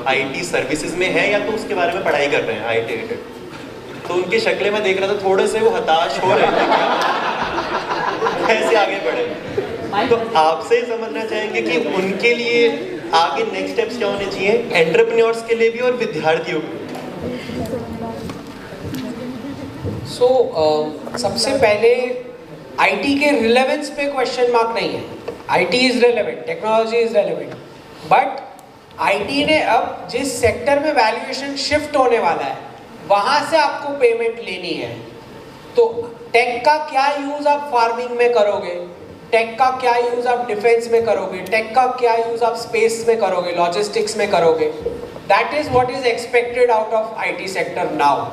आईटी सर्विसेज में है या तो उसके बारे में पढ़ाई कर रहे हैं आईटी रिलेटेड, तो उनकी शक्लें मैं देख रहा था, थोड़े से वो हताश हो रहे थे कैसे आगे बढ़े। तो आपसे समझना चाहेंगे कि उनके लिए आगे नेक्स्ट स्टेप्स क्या होने चाहिए, एंटरप्रेन्योर्स के लिए भी और विद्यार्थियों के
लिए। सबसे पहले आईटी के रिलेवेंस पे क्वेश्चन मार्क नहीं है। IT is relevant, technology is relevant, but IT ने अब जिस सेक्टर में वैल्यूएशन शिफ्ट होने वाला है वहां से आपको पेमेंट लेनी है। तो टेक का क्या यूज आप फार्मिंग में करोगे, टेक का क्या यूज आप डिफेंस में करोगे, टेक का क्या यूज आप स्पेस में करोगे, लॉजिस्टिक्स में करोगे, that is what is expected out of IT sector now.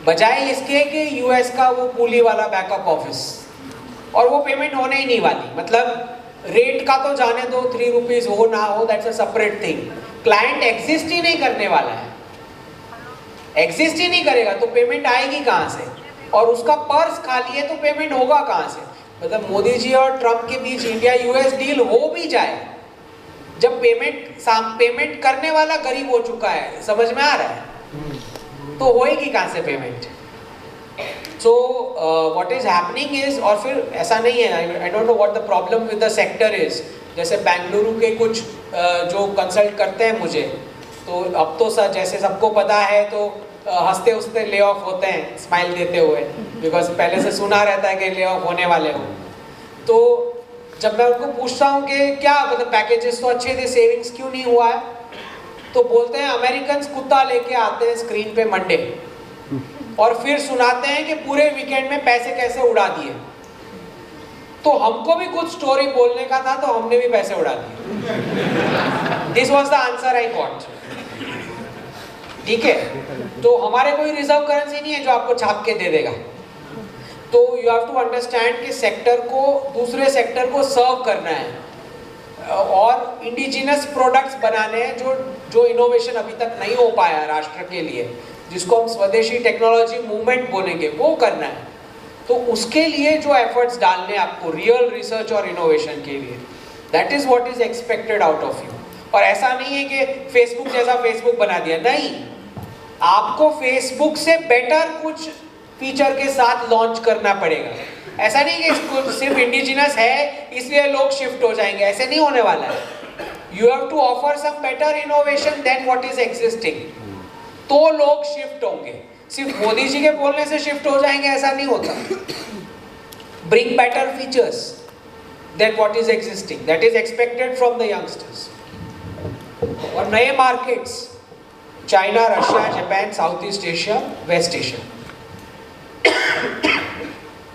बजाय इसके कि यूएस का वो पुली वाला बैकअप ऑफिस, और वो पेमेंट होने ही नहीं वाली। मतलब रेट का तो जाने दो, 3 रुपीज हो ना हो, that's a separate thing. Client exist ही नहीं करने वाला है, एग्जिस्ट ही नहीं करेगा तो पेमेंट आएगी कहाँ से, और उसका पर्स खाली है तो पेमेंट होगा कहाँ से। मतलब मोदी जी और ट्रम्प के बीच इंडिया यूएस डील हो भी जाए, जब पेमेंट करने वाला गरीब हो चुका है, समझ में आ रहा है, तो होएगी कहाँ से payment. So what is happening is, और फिर ऐसा नहीं है, I don't know what the problem with the sector is. जैसे बेंगलुरु के कुछ जो कंसल्ट करते हैं मुझे, तो अब तो सर जैसे सबको पता है तो हंसते हंसते ले ऑफ होते हैं स्माइल देते हुए, बिकॉज पहले से सुना रहता है कि ले ऑफ होने वाले हो। तो जब मैं उनको पूछता हूँ कि क्या मतलब पैकेजेस तो अच्छे थे, सेविंग्स क्यों नहीं हुआ है, तो बोलते हैं अमेरिकन कुत्ता लेके आते हैं स्क्रीन पे मंडे, और फिर सुनाते हैं कि पूरे वीकेंड में पैसे कैसे उड़ा दिए। तो हमको भी कुछ स्टोरी बोलने का था, तो हमने भी पैसे उड़ा दिए। This was the answer I got. ठीक है, तो हमारे कोई रिजर्व करेंसी नहीं है जो आपको छाप के दे देगा। तो यू हैव टू अंडरस्टैंड कि सेक्टर को दूसरे सेक्टर को सर्व करना है और इंडिजिनस प्रोडक्ट्स बनाने हैं जो इनोवेशन अभी तक नहीं हो पाया राष्ट्र के लिए, जिसको हम स्वदेशी टेक्नोलॉजी मूवमेंट बोलेंगे, वो करना है। तो उसके लिए जो एफर्ट्स डालने आपको रियल रिसर्च और इनोवेशन के लिए, that is what is expected out of you. और ऐसा नहीं है कि फेसबुक जैसा फेसबुक बना दिया, नहीं, आपको फेसबुक से बेटर कुछ फीचर के साथ लॉन्च करना पड़ेगा। ऐसा नहीं कि इसको सिर्फ इंडिजिनस है इसलिए लोग शिफ्ट हो जाएंगे, ऐसे नहीं होने वाला है। You have to offer some better innovation then what is existing, तो लोग शिफ्ट होंगे। सिर्फ मोदी जी के बोलने से शिफ्ट हो जाएंगे ऐसा नहीं होता। Bring better features then what is existing, that is expected from the youngsters. और नए markets China, Russia, Japan, South East Asia, West Asia.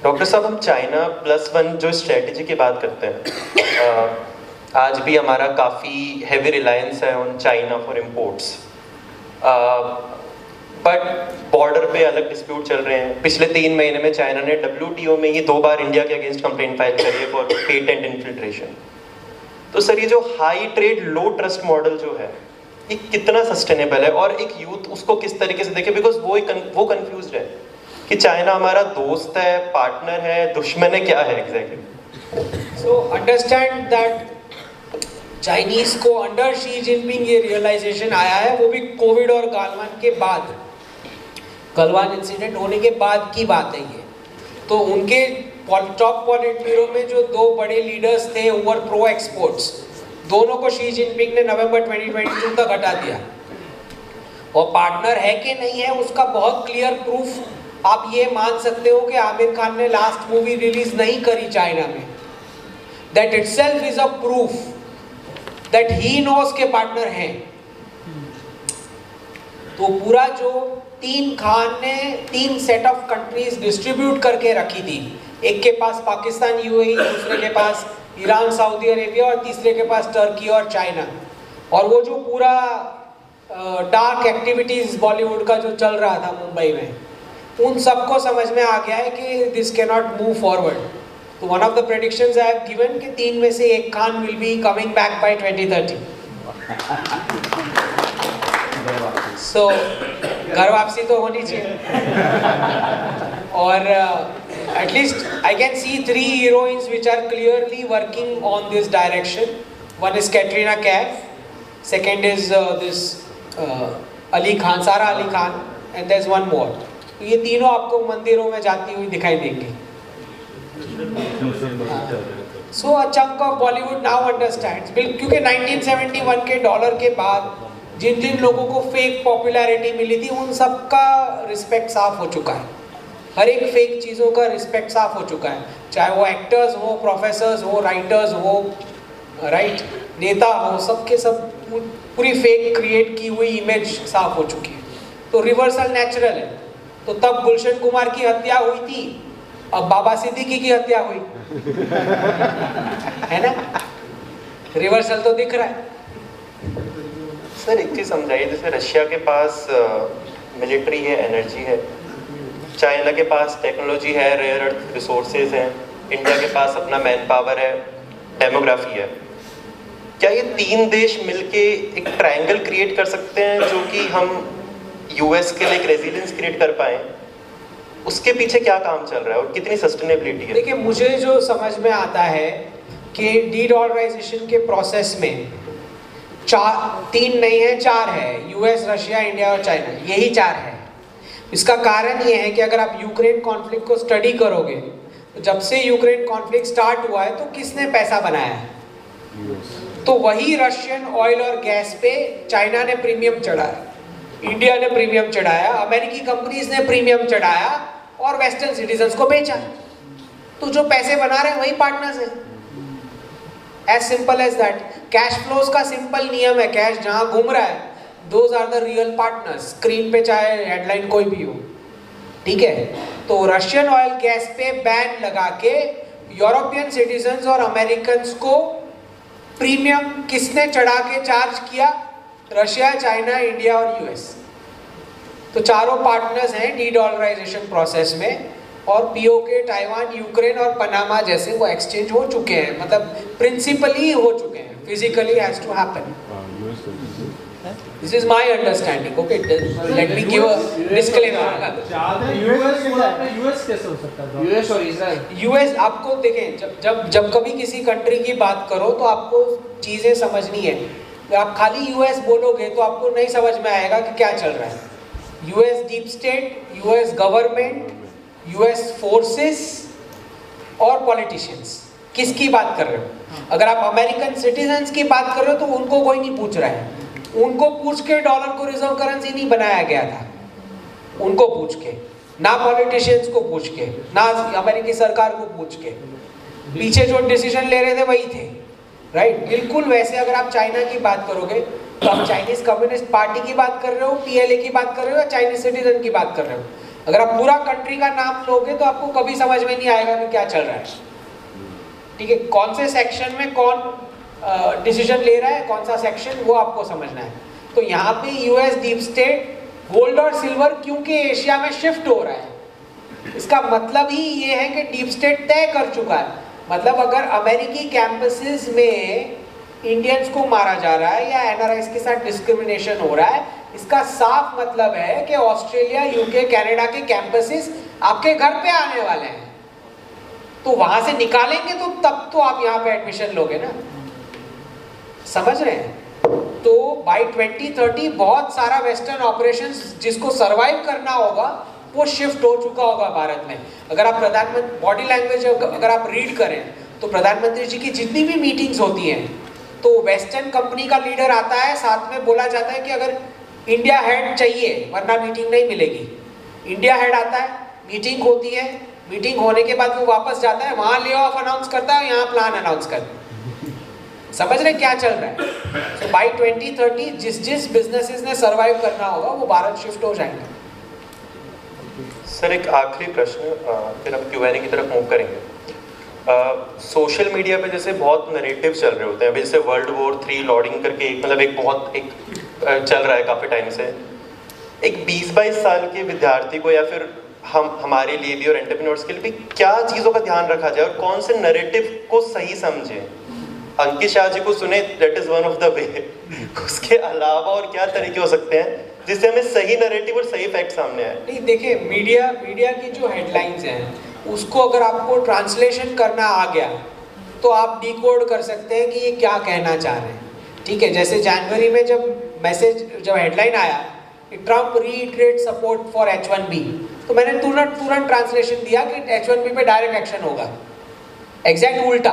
Doctor साहब, हम चाइना +1 जो स्ट्रेटजी की बात करते हैं, आज भी हमारा काफ़ी हैवी रिलायंस है on China for imports, but border पे अलग डिस्प्यूट चल रहे हैं। पिछले 3 महीने में चाइना ने WTO में ही 2 बार इंडिया के अगेंस्ट कंप्लेंट फाइल करी है फॉर पेटेंट इन्फिल्ट्रेशन। तो सर, ये जो हाई ट्रेड लो ट्रस्ट मॉडल जो है, ये कितना सस्टेनेबल है और एक यूथ उसको किस तरीके से देखे? बिकॉज वो कंफ्यूज है कि चाइना हमारा दोस्त है, पार्टनर है, दुश्मन है, क्या है exactly?
So understand that Chinese को अंडर शी जिनपिंग ये रियलाइजेशन आया है, वो भी कोविड और गालवान के बाद, गलवान इंसिडेंट होने के बाद की बात है ये। तो उनके टॉप पॉलिट ब्यूरो में जो 2 बड़े लीडर्स थे ओवर प्रो एक्सपोर्ट्स, दोनों को शी जिनपिंग ने नवंबर 2022 तक हटा दिया। और पार्टनर है कि नहीं है उसका बहुत क्लियर प्रूफ आप ये मान सकते हो कि आमिर खान ने लास्ट मूवी रिलीज नहीं करी चाइना में। That itself is a proof that he knows के पार्टनर हैं। तो पूरा जो 3 खान ने 3 सेट ऑफ कंट्रीज डिस्ट्रीब्यूट करके रखी थी, एक के पास पाकिस्तान UAE, दूसरे के पास ईरान सऊदी अरेबिया और तीसरे के पास टर्की और चाइना। और वो जो पूरा डार्क एक्टिविटीज बॉलीवुड का जो चल रहा था मुंबई में, उन सबको समझ में आ गया है कि this can not move forward. तो one of the predictions I have given कि 3 में से 1 Khan will be coming back by 2030। So घर वापसी तो होनी चाहिए। और at least I can see 3 heroines which are clearly working on this direction. One is Katrina Kaif, second is this Ali Khan, Sara Ali Khan, and there is one more. तो ये तीनों आपको मंदिरों में जाती हुई दिखाई देंगी। So a chunk of Bollywood now understands, क्योंकि 1971 के डॉलर के बाद जिन जिन लोगों को फेक पॉपुलैरिटी मिली थी, उन सब का रिस्पेक्ट साफ हो चुका है। हर एक फेक चीज़ों का रिस्पेक्ट साफ हो चुका है, चाहे वो एक्टर्स हो, प्रोफेसर्स हो, राइटर्स हो, राइट, नेता हो, सबके सब पूरी फेक क्रिएट की हुई इमेज साफ हो चुकी है। तो रिवर्सल नेचुरल है। तो तब गुलशन कुमार की हत्या हुई थी, अब बाबा सिद्दीकी की हत्या हुई है ना। रिवर्सल तो दिख रहा है।
सर, एक चीज़ समझाइए, जैसे रशिया के पास मिलिट्री है, एनर्जी है, चाइना के पास टेक्नोलॉजी है, रेयर अर्थ रिसोर्सेज हैं, इंडिया के पास अपना मैन पावर है, डेमोग्राफी है। क्या ये 3 देश मिलके एक ट्रायंगल क्रिएट कर सकते हैं जो कि हम यूएस के लिए एक रेजिलियंस क्रिएट कर पाएँ? उसके पीछे क्या काम चल रहा है और कितनी सस्टेनेबिलिटी है?
देखिए, मुझे जो समझ में आता है कि डी-डॉलराइजेशन के प्रोसेस में 3 नहीं है, 4 है। यूएस, रशिया, इंडिया और चाइना, यही 4 है। इसका कारण ये है कि अगर आप यूक्रेन कॉन्फ्लिक्ट को स्टडी करोगे, तो जब से यूक्रेन कॉन्फ्लिक्ट स्टार्ट हुआ है तो किसने पैसा बनाया है? तो वही रशियन ऑयल और गैस पे चाइना ने प्रीमियम चढ़ाया, इंडिया ने प्रीमियम चढ़ाया, अमेरिकी कंपनीज ने प्रीमियम चढ़ाया और वेस्टर्न सिटीजन्स को बेचा। तो जो पैसे बना रहे हैं वही पार्टनर्स हैं। As simple as that. Cash flows का सिंपल नियम है, कैश जहां घूम रहा है, those are the real partners. Screen पे चाहे हेडलाइन कोई भी हो, ठीक है। तो रशियन ऑयल गैस पे बैन लगा के यूरोपियन सिटीजन्स और अमेरिकन्स को प्रीमियम किसने चढ़ा के चार्ज किया? रशिया, चाइना, इंडिया और यूएस। तो चारों पार्टनर्स हैं डी-डॉलराइजेशन प्रोसेस में। और पीओके, ताइवान, यूक्रेन और पनामा जैसे वो एक्सचेंज हो चुके हैं, मतलब प्रिंसिपली हो चुके हैं, physically has to happen. This is my understanding. Okay, let me give a disclaimer.
US कैसे हो सकता है?
यूएस और इजराइल।
यूएस, आपको देखें, जब कभी किसी कंट्री की बात करो तो आपको चीज़ें समझनी है। आप खाली यूएस बोलोगे तो आपको नहीं समझ में आएगा कि क्या चल रहा है। US deep state, US government, US forces और पॉलिटिशियंस, किसकी बात कर रहे हो? अगर आप अमेरिकन सिटीजन्स की बात कर रहे हो तो उनको कोई नहीं पूछ रहा है। उनको पूछ के डॉलर को रिजर्व करेंसी नहीं बनाया गया था, उनको पूछ के, ना पॉलिटिशियंस को पूछ के, ना अमेरिकी सरकार को पूछ के। पीछे जो डिसीजन ले रहे थे वही थे, राइट। बिल्कुल वैसे अगर आप चाइना की बात करोगे तो आप चाइनीज कम्युनिस्ट पार्टी की बात कर रहे हो, पीएलए की बात कर रहे हो या चाइनीज सिटीजन की बात कर रहे हो? अगर आप पूरा कंट्री का नाम लोगे तो आपको कभी समझ में नहीं आएगा कि क्या चल रहा है। ठीक है, कौन से सेक्शन में कौन डिसीजन ले रहा है, कौन सा सेक्शन, वो आपको समझना है। तो यहाँ पे यूएस डीप स्टेट गोल्ड और सिल्वर क्योंकि एशिया में शिफ्ट हो रहा है, इसका मतलब ही ये है कि डीप स्टेट तय कर चुका है। मतलब अगर अमेरिकी कैंपसेस में इंडियंस को मारा जा रहा है या एनआरआईज के साथ डिस्क्रिमिनेशन हो रहा है, इसका साफ मतलब है कि ऑस्ट्रेलिया, यूके, कनाडा के कैंपसेस आपके घर पे आने वाले हैं। तो वहां से निकालेंगे तो तब तो आप यहाँ पे एडमिशन लोगे ना, समझ रहे हैं? तो बाय 2030 बहुत सारा वेस्टर्न ऑपरेशंस जिसको सरवाइव करना होगा वो शिफ्ट हो चुका होगा भारत में। अगर आप प्रधानमंत्री बॉडी लैंग्वेज अगर आप रीड करें तो प्रधानमंत्री जी की जितनी भी मीटिंग्स होती हैं तो वेस्टर्न कंपनी का लीडर आता है, साथ में बोला जाता है कि अगर इंडिया हेड चाहिए वरना मीटिंग नहीं मिलेगी। इंडिया हेड आता है, मीटिंग होती है, मीटिंग होने के बाद वो वापस जाता है, वहाँ ले ऑफ अनाउंस करता है, यहाँ प्लान अनाउंस करता है। समझ रहे क्या चल रहा है? तो बाय 2030 जिस बिजनेसेस ने सरवाइव करना होगा वो भारत शिफ्ट हो जाएंगे।
सर एक आखिरी प्रश्न, फिर हम Q&A की तरफ मूव करेंगे। सोशल मीडिया पे जैसे बहुत नरेटिव चल रहे होते हैं, जैसे वर्ल्ड वॉर 3 लॉर्डिंग करके मतलब एक बहुत चल रहा है काफ़ी टाइम से। एक 20-22 साल के विद्यार्थी को या फिर हमारे लिए भी और एंटरप्रेन्योर्स के लिए भी क्या चीज़ों का ध्यान रखा जाए और कौन से नरेटिव को सही समझे? अंकित शाह जी को सुने, that is one of the way. उसके अलावा और क्या तरीके हो सकते हैं जिससे हमें सही नरेटिव और सही फैक्ट सामने आए?
नहीं, देखिए मीडिया की जो हेडलाइंस हैं उसको अगर आपको ट्रांसलेशन करना आ गया तो आप डिकोड कर सकते हैं कि ये क्या कहना चाह रहे हैं। ठीक है, जैसे जनवरी में जब हेडलाइन आया Trump reiterate support for H1B, तो मैंने तुरंत ट्रांसलेशन दिया कि H1B पे डायरेक्ट एक्शन होगा। एग्जैक्ट उल्टा।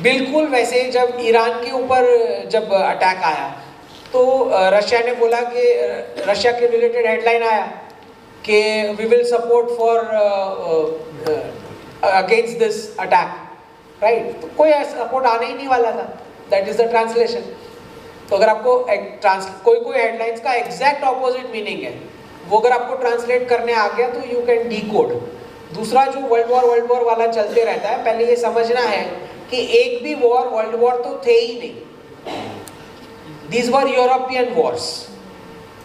बिल्कुल वैसे जब ईरान के ऊपर जब अटैक आया तो रशिया ने बोला कि रशिया के रिलेटेड हेडलाइन आया कि we will support for against this attack, right? तो कोई सपोर्ट आने ही नहीं वाला था। That is the translation. तो अगर आपको कोई हेडलाइंस का एग्जैक्ट ऑपोजिट मीनिंग है वो अगर आपको ट्रांसलेट करने आ गया तो यू कैन डीकोड। दूसरा जो वर्ल्ड वॉर वाला चलते रहता है, पहले ये समझना है कि एक भी वर्ल्ड वॉर तो थे ही नहीं। दीज वर यूरोपियन वॉर्स,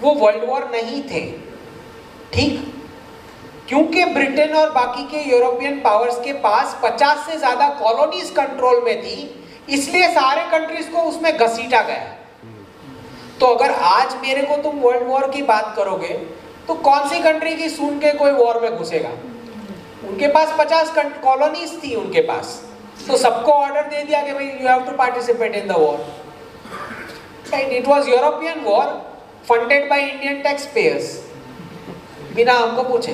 वो वर्ल्ड वॉर नहीं थे। ठीक, क्योंकि ब्रिटेन और बाकी के यूरोपियन पावर्स के पास 50 से ज्यादा कॉलोनीज कंट्रोल में थी, इसलिए सारे कंट्रीज को उसमें घसीटा गया। तो अगर आज मेरे को तुम वर्ल्ड वॉर की बात करोगे तो कौन सी कंट्री की सुन के कोई वॉर में घुसेगा? उनके पास 50 कॉलोनीज थी उनके पास, तो सबको ऑर्डर दे दिया कि भाई you have to participate in the war. Right, it was European war funded by Indian tax payers, बिना हमको पूछे।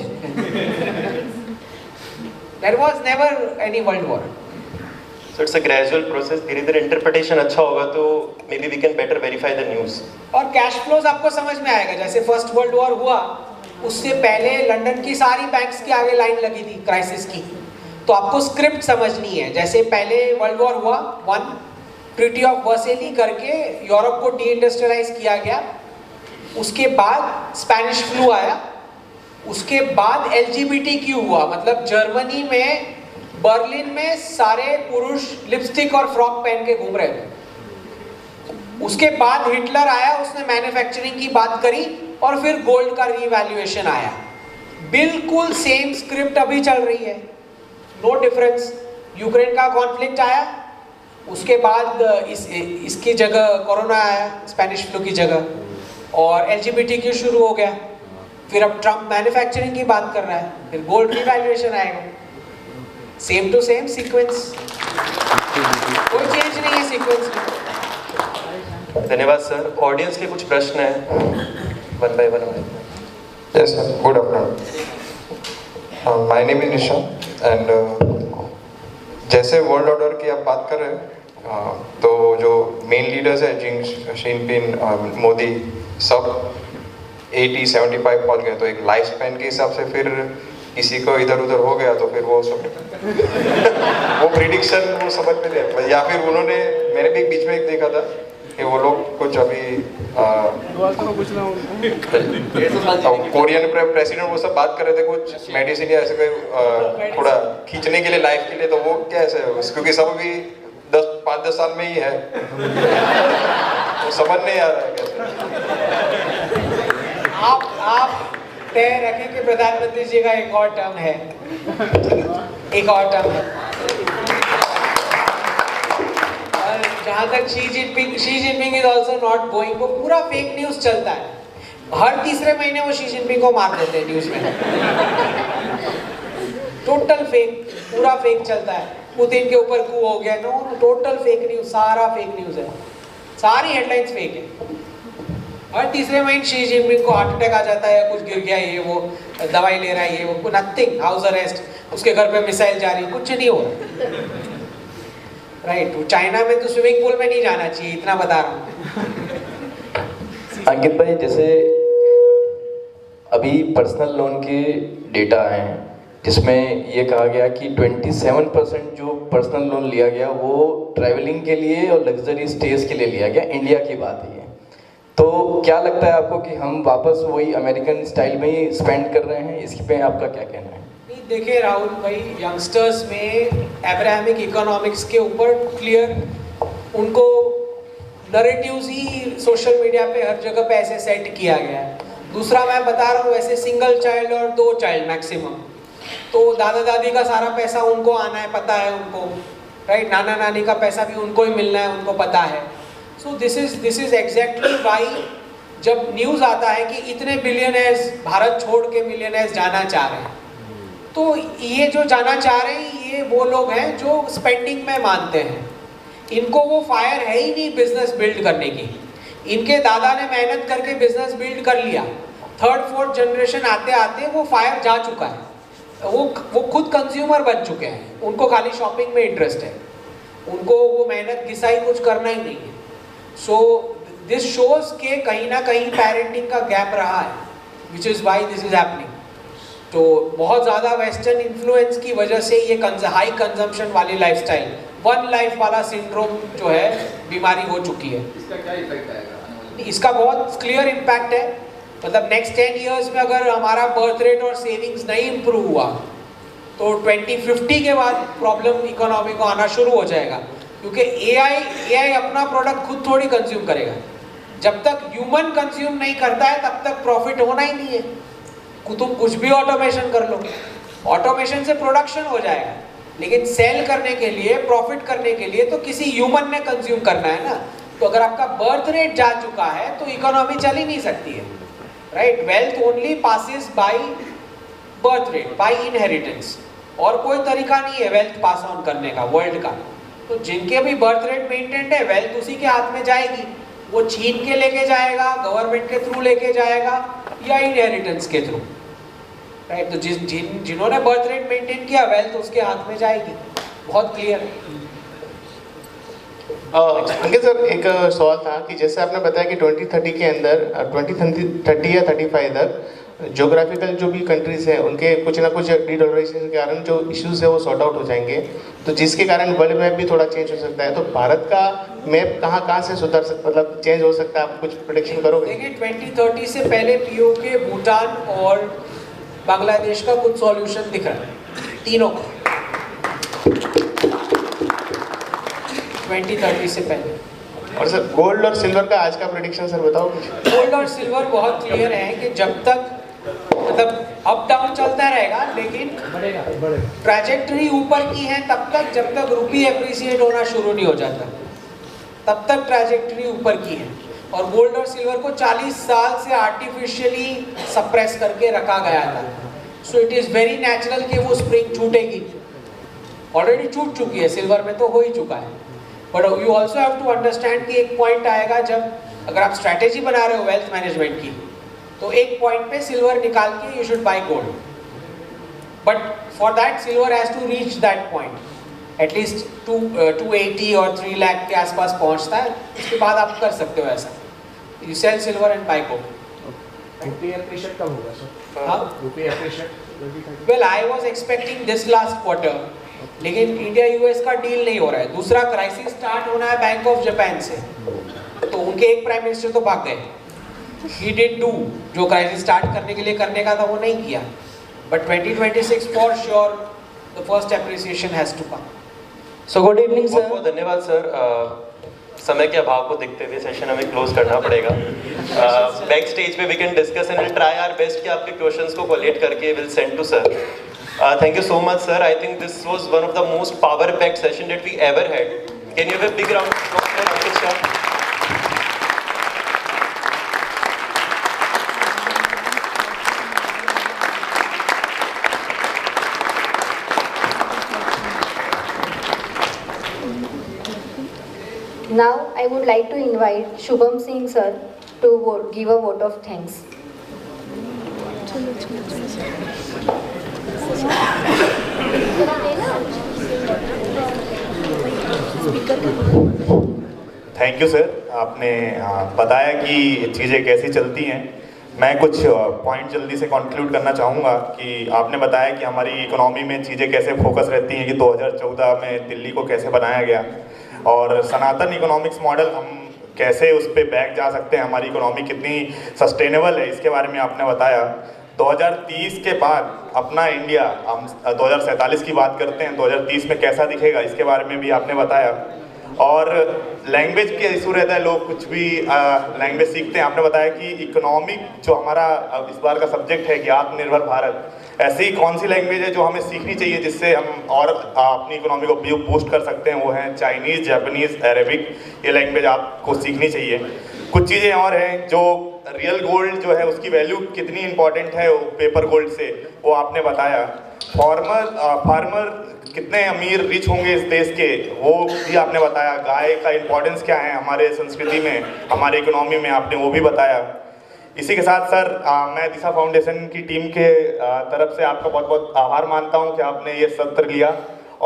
There was never any world war.
So it's a gradual process, धीरे धीरे इंटरप्रिटेशन अच्छा होगा तो maybe we can better verify the news.
और cash flows आपको समझ में आएगा। जैसे फर्स्ट वर्ल्ड वॉर हुआ उससे पहले लंदन की सारी बैंक्स के आगे लाइन लगी थी क्राइसिस की, तो आपको स्क्रिप्ट समझनी है। जैसे पहले वर्ल्ड वॉर हुआ 1, ट्रीटी ऑफ वर्सेली करके यूरोप को डी इंडस्ट्रियलाइज किया गया। उसके बाद स्पेनिश फ्लू आया, उसके बाद LGBTQ हुआ, मतलब जर्मनी में बर्लिन में सारे पुरुष लिपस्टिक और फ्रॉक पहन के घूम रहे थे। उसके बाद हिटलर आया, उसने मैन्युफैक्चरिंग की बात करी और फिर गोल्ड का रीवैल्यूएशन आया। बिल्कुल सेम स्क्रिप्ट अभी चल रही है, नो डिफरेंस। यूक्रेन का कॉन्फ्लिक्ट आया, उसके बाद इसकी जगह कोरोना आया स्पेनिश फ्लू की जगह, और LGBTQ शुरू हो गया। फिर अब ट्रम्प मैन्युफैक्चरिंग की बात कर रहा है, फिर गोल्ड रीवैल्यूएशन आएगा। सेम टू सेम सीक्वेंस, कोई चेंज नहीं है सीक्वेंस में।
धन्यवाद सर। ऑडियंस के कुछ प्रश्न हैं, one by one.
Yes sir, good afternoon. My name is Nisha and जैसे वर्ल्ड ऑर्डर की आप बात कर रहे हैं तो जो मेन लीडर्स है जिंग जिनपिंग, मोदी, सब 80-75 पहुंच गए, तो एक लाइफ स्पैन के हिसाब से फिर किसी को इधर उधर हो गया तो फिर वो सब वो प्रिडिक्शन वो समझ में नहीं, या फिर उन्होंने, मैंने भी बीच में एक देखा था कि वो लोग कुछ अभी कोरियन प्रेसिडेंट वो सब बात कर रहे थे कुछ मेडिसिन या ऐसे कोई थोड़ा खींचने के लिए लाइफ के लिए, तो वो कैसे क्योंकि सब अभी 5-10 साल में ही है तो समझ नहीं आ रहा है कैसे।
आप तय रखें कि प्रधानमंत्री जी का एक और टर्म है, एक और टर्म है। और जहाँ तक Xi Jinping is also not going, वो पूरा फेक न्यूज चलता है, हर तीसरे महीने वो शी जिनपिंग को मार देते हैं न्यूज में। टोटल फेक, पूरा फेक चलता है। पुतिन के ऊपर कू हो गया, नो टोटल फेक न्यूज, सारा फेक न्यूज है, सारी हेडलाइंस फेक है। हर तीसरे महीने शी जिनपिंग को हार्ट अटैक आ जाता है, कुछ गिर गया, ये वो दवाई ले रहा है, ये वो, नथिंग, हाउस अरेस्ट, उसके घर पे मिसाइल जा रही, कुछ नहीं हो रहा। राइट, चाइना में तो स्विमिंग पूल में नहीं जाना चाहिए, इतना बता रहा हूँ।
अंकित भाई, जैसे अभी पर्सनल लोन के डेटा हैं जिसमें ये कहा गया कि 27% जो पर्सनल लोन लिया गया वो ट्रैवलिंग के लिए और लग्जरी स्टेज के लिए लिया गया, इंडिया की बात है ये। तो क्या लगता है आपको कि हम वापस वही अमेरिकन स्टाइल में ही स्पेंड कर रहे हैं? इस पे आपका क्या कहना है?
देखिए राहुल भाई, यंगस्टर्स में अब्राहमिक इकोनॉमिक्स के ऊपर क्लियर उनको नरेटिव्स ही सोशल मीडिया पे हर जगह पे ऐसे सेट किया गया है। दूसरा मैं बता रहा हूँ, ऐसे सिंगल चाइल्ड और 2 चाइल्ड मैक्सिमम, तो दादा दादी का सारा पैसा उनको आना है, पता है उनको, राइट, नाना नानी का पैसा भी उनको ही मिलना है, उनको पता है। So this is exactly Y जब न्यूज़ आता है कि इतने बिलियनर्स भारत छोड़ के मिलियनर्स जाना चाह रहे हैं, तो ये जो जाना चाह रहे हैं ये वो लोग हैं जो स्पेंडिंग में मानते हैं, इनको वो फायर है ही नहीं बिजनेस बिल्ड करने की। इनके दादा ने मेहनत करके बिजनेस बिल्ड कर लिया, 3rd-4th जनरेशन आते आते वो फायर जा चुका है, वो खुद कंज्यूमर बन चुके हैं, उनको खाली शॉपिंग में इंटरेस्ट है, उनको वो मेहनत घिसाई कुछ करना ही नहीं है। सो दिस शोज के कहीं ना कहीं पेरेंटिंग का गैप रहा है, which is why this is happening. तो बहुत ज़्यादा वेस्टर्न इन्फ्लुएंस की वजह से ये हाई कंजम्पशन वाली लाइफस्टाइल, वन लाइफ वाला सिंड्रोम जो है बीमारी हो चुकी है।
इसका क्या इफेक्ट आएगा?
इसका बहुत क्लियर इम्पैक्ट है, मतलब नेक्स्ट 10 इयर्स में अगर हमारा बर्थ रेट और सेविंग्स नहीं इम्प्रूव हुआ तो 2050 के बाद प्रॉब्लम इकोनॉमी को आना शुरू हो जाएगा, क्योंकि एआई अपना प्रोडक्ट खुद थोड़ी कंज्यूम करेगा। जब तक ह्यूमन कंज्यूम नहीं करता है तब तक प्रॉफिट होना ही नहीं है। तुम कुछ भी ऑटोमेशन कर लो, ऑटोमेशन से प्रोडक्शन हो जाएगा, लेकिन सेल करने के लिए, प्रॉफिट करने के लिए तो किसी ह्यूमन ने कंज्यूम करना है ना। तो अगर आपका बर्थ रेट जा चुका है तो इकोनॉमी चल ही नहीं सकती है, right. Wealth only passes by birthright, by inheritance, और कोई तरीका नहीं है वेल्थ पास ऑन करने का वर्ल्ड का। तो जिनके भी बर्थ रेट मेंटेन्ड है, वेल्थ उसी के हाथ में जाएगी, वो छीन के लेके जाएगा, गवर्नमेंट के थ्रू लेके जाएगा या इनहेरिटेंस के थ्रू, राइट। तो जिन्होंने बर्थ रेट मेंटेन किया, वेल्थ उसके हाथ में जाएगी, बहुत क्लियर है।
अंकित सर, एक सवाल था कि जैसे आपने बताया कि 2030 के अंदर 2030 या 35 तक ज्योग्राफिकल जो भी कंट्रीज हैं उनके कुछ ना कुछ डीडॉलराइजेशन के कारण जो इश्यूज है वो सॉर्ट आउट हो जाएंगे, तो जिसके कारण वर्ल्ड मैप भी थोड़ा चेंज हो सकता है। तो भारत का मैप कहाँ से सुधर सकता, मतलब चेंज हो सकता है, आप कुछ प्रेडिक्शन करोगे?
देखिए 2030 से पहले पीओके, भूटान और बांग्लादेश का कुछ सॉल्यूशन दिख रहा है, तीनों का 2030 से पहले।
और सर गोल्ड और सिल्वर का आज का प्रेडिक्शन सर बताओ कुछ।
गोल्ड और सिल्वर बहुत क्लियर है कि जब तक मतलब अप डाउन चलता रहेगा, लेकिन ट्रैजेक्टरी ऊपर की है तब तक, जब तक रुपी एप्रिसिएट होना शुरू नहीं हो जाता तब तक ट्रैजेक्टरी ऊपर की है। और गोल्ड और सिल्वर को 40 साल से आर्टिफिशियली सप्रेस करके रखा गया था, so it is very natural कि वो स्प्रिंग छूटेगी, ऑलरेडी छूट चुकी है, सिल्वर में तो हो ही चुका है। But you also have to understand कि एक पॉइंट आएगा जब अगर आप स्ट्रैटेजी बना रहे हो वेल्थ मैनेजमेंट की, तो एक पॉइंट पे सिल्वर निकाल के you should buy gold, but for that silver has to reach that point, at least 280 और 3 लाख के आसपास पहुंचता है, उसके बाद आप कर सकते हो ऐसा, you sell silver and buy gold.
रुपये एप्रिशिएट कब होगा सर?
हाँ,
रुपये appreciate
well I was expecting this last quarter, लेकिन इंडिया यूएस का डील नहीं हो रहा है। दूसरा क्राइसिस स्टार्ट होना है बैंक ऑफ जापान से, तो उनके एक प्राइम मिनिस्टर तो भाग गए. He did do जो क्राइसिस स्टार्ट करने के लिए करने का था वो नहीं किया. But 2026 for sure the first appreciation has to come.
So good evening sir.
बहुत बहुत धन्यवाद सर. समय के अभाव को देखते हुए सेशन हमें क्लोज करना पड़ेगा. बैक स्टेज पे we can discuss and will try our best कि आपके क्वेश्चंस को कोलेट करके will send to sir. Thank you so much sir. I think this was one of the most power packed session that we ever had. Can you have a big round of applause for Ankit Shah?
Now I would like to invite Shubham Singh sir to give a vote of thanks.
Thank you sir. आपने बताया कि चीज़ें कैसी चलती हैं. मैं कुछ point जल्दी से कंक्लूड करना चाहूँगा कि आपने बताया कि हमारी इकोनॉमी में चीज़ें कैसे फोकस रहती हैं कि 2014 में दिल्ली को कैसे बनाया गया और सनातन इकोनॉमिक्स मॉडल हम कैसे उस पर बैक जा सकते हैं, हमारी इकोनॉमी कितनी सस्टेनेबल है, इसके बारे में आपने बताया. 2030 के बाद अपना इंडिया, हम 2047 की बात करते हैं, 2030 में कैसा दिखेगा इसके बारे में भी आपने बताया. और लैंग्वेज के इशू रहता है, लोग कुछ भी लैंग्वेज सीखते हैं. आपने बताया कि इकोनॉमिक जो हमारा इस बार का सब्जेक्ट है कि आत्मनिर्भर भारत, ऐसी कौन सी लैंग्वेज है जो हमें सीखनी चाहिए जिससे हम और अपनी इकोनॉमी को बूस्ट कर सकते हैं. वो हैं चाइनीज़, जापानीज़, अरेबिक. ये लैंग्वेज आपको सीखनी चाहिए. कुछ चीज़ें और हैं जो रियल गोल्ड जो है उसकी वैल्यू कितनी इंपॉर्टेंट है पेपर गोल्ड से, वो आपने बताया. फार्मर कितने अमीर रिच होंगे इस देश के, वो भी आपने बताया. गाय का इम्पोर्टेंस क्या है हमारे संस्कृति में, हमारे इकोनॉमी में, आपने वो भी बताया. इसी के साथ सर मैं दिशा फाउंडेशन की टीम के तरफ से आपका बहुत बहुत आभार मानता हूं कि आपने ये सत्र लिया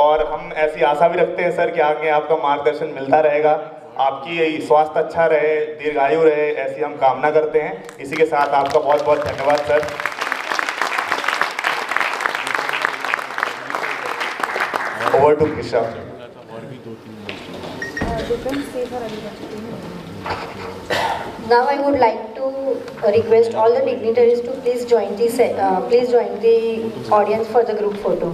और हम ऐसी आशा भी रखते हैं सर कि आगे आपका मार्गदर्शन मिलता रहेगा. आपकी स्वास्थ्य अच्छा रहे, दीर्घायु रहे, ऐसी हम कामना करते हैं. इसी के साथ आपका बहुत बहुत धन्यवाद sir. Over to Krishna.
Now I would like to request all the dignitaries to please join the audience for the group photo.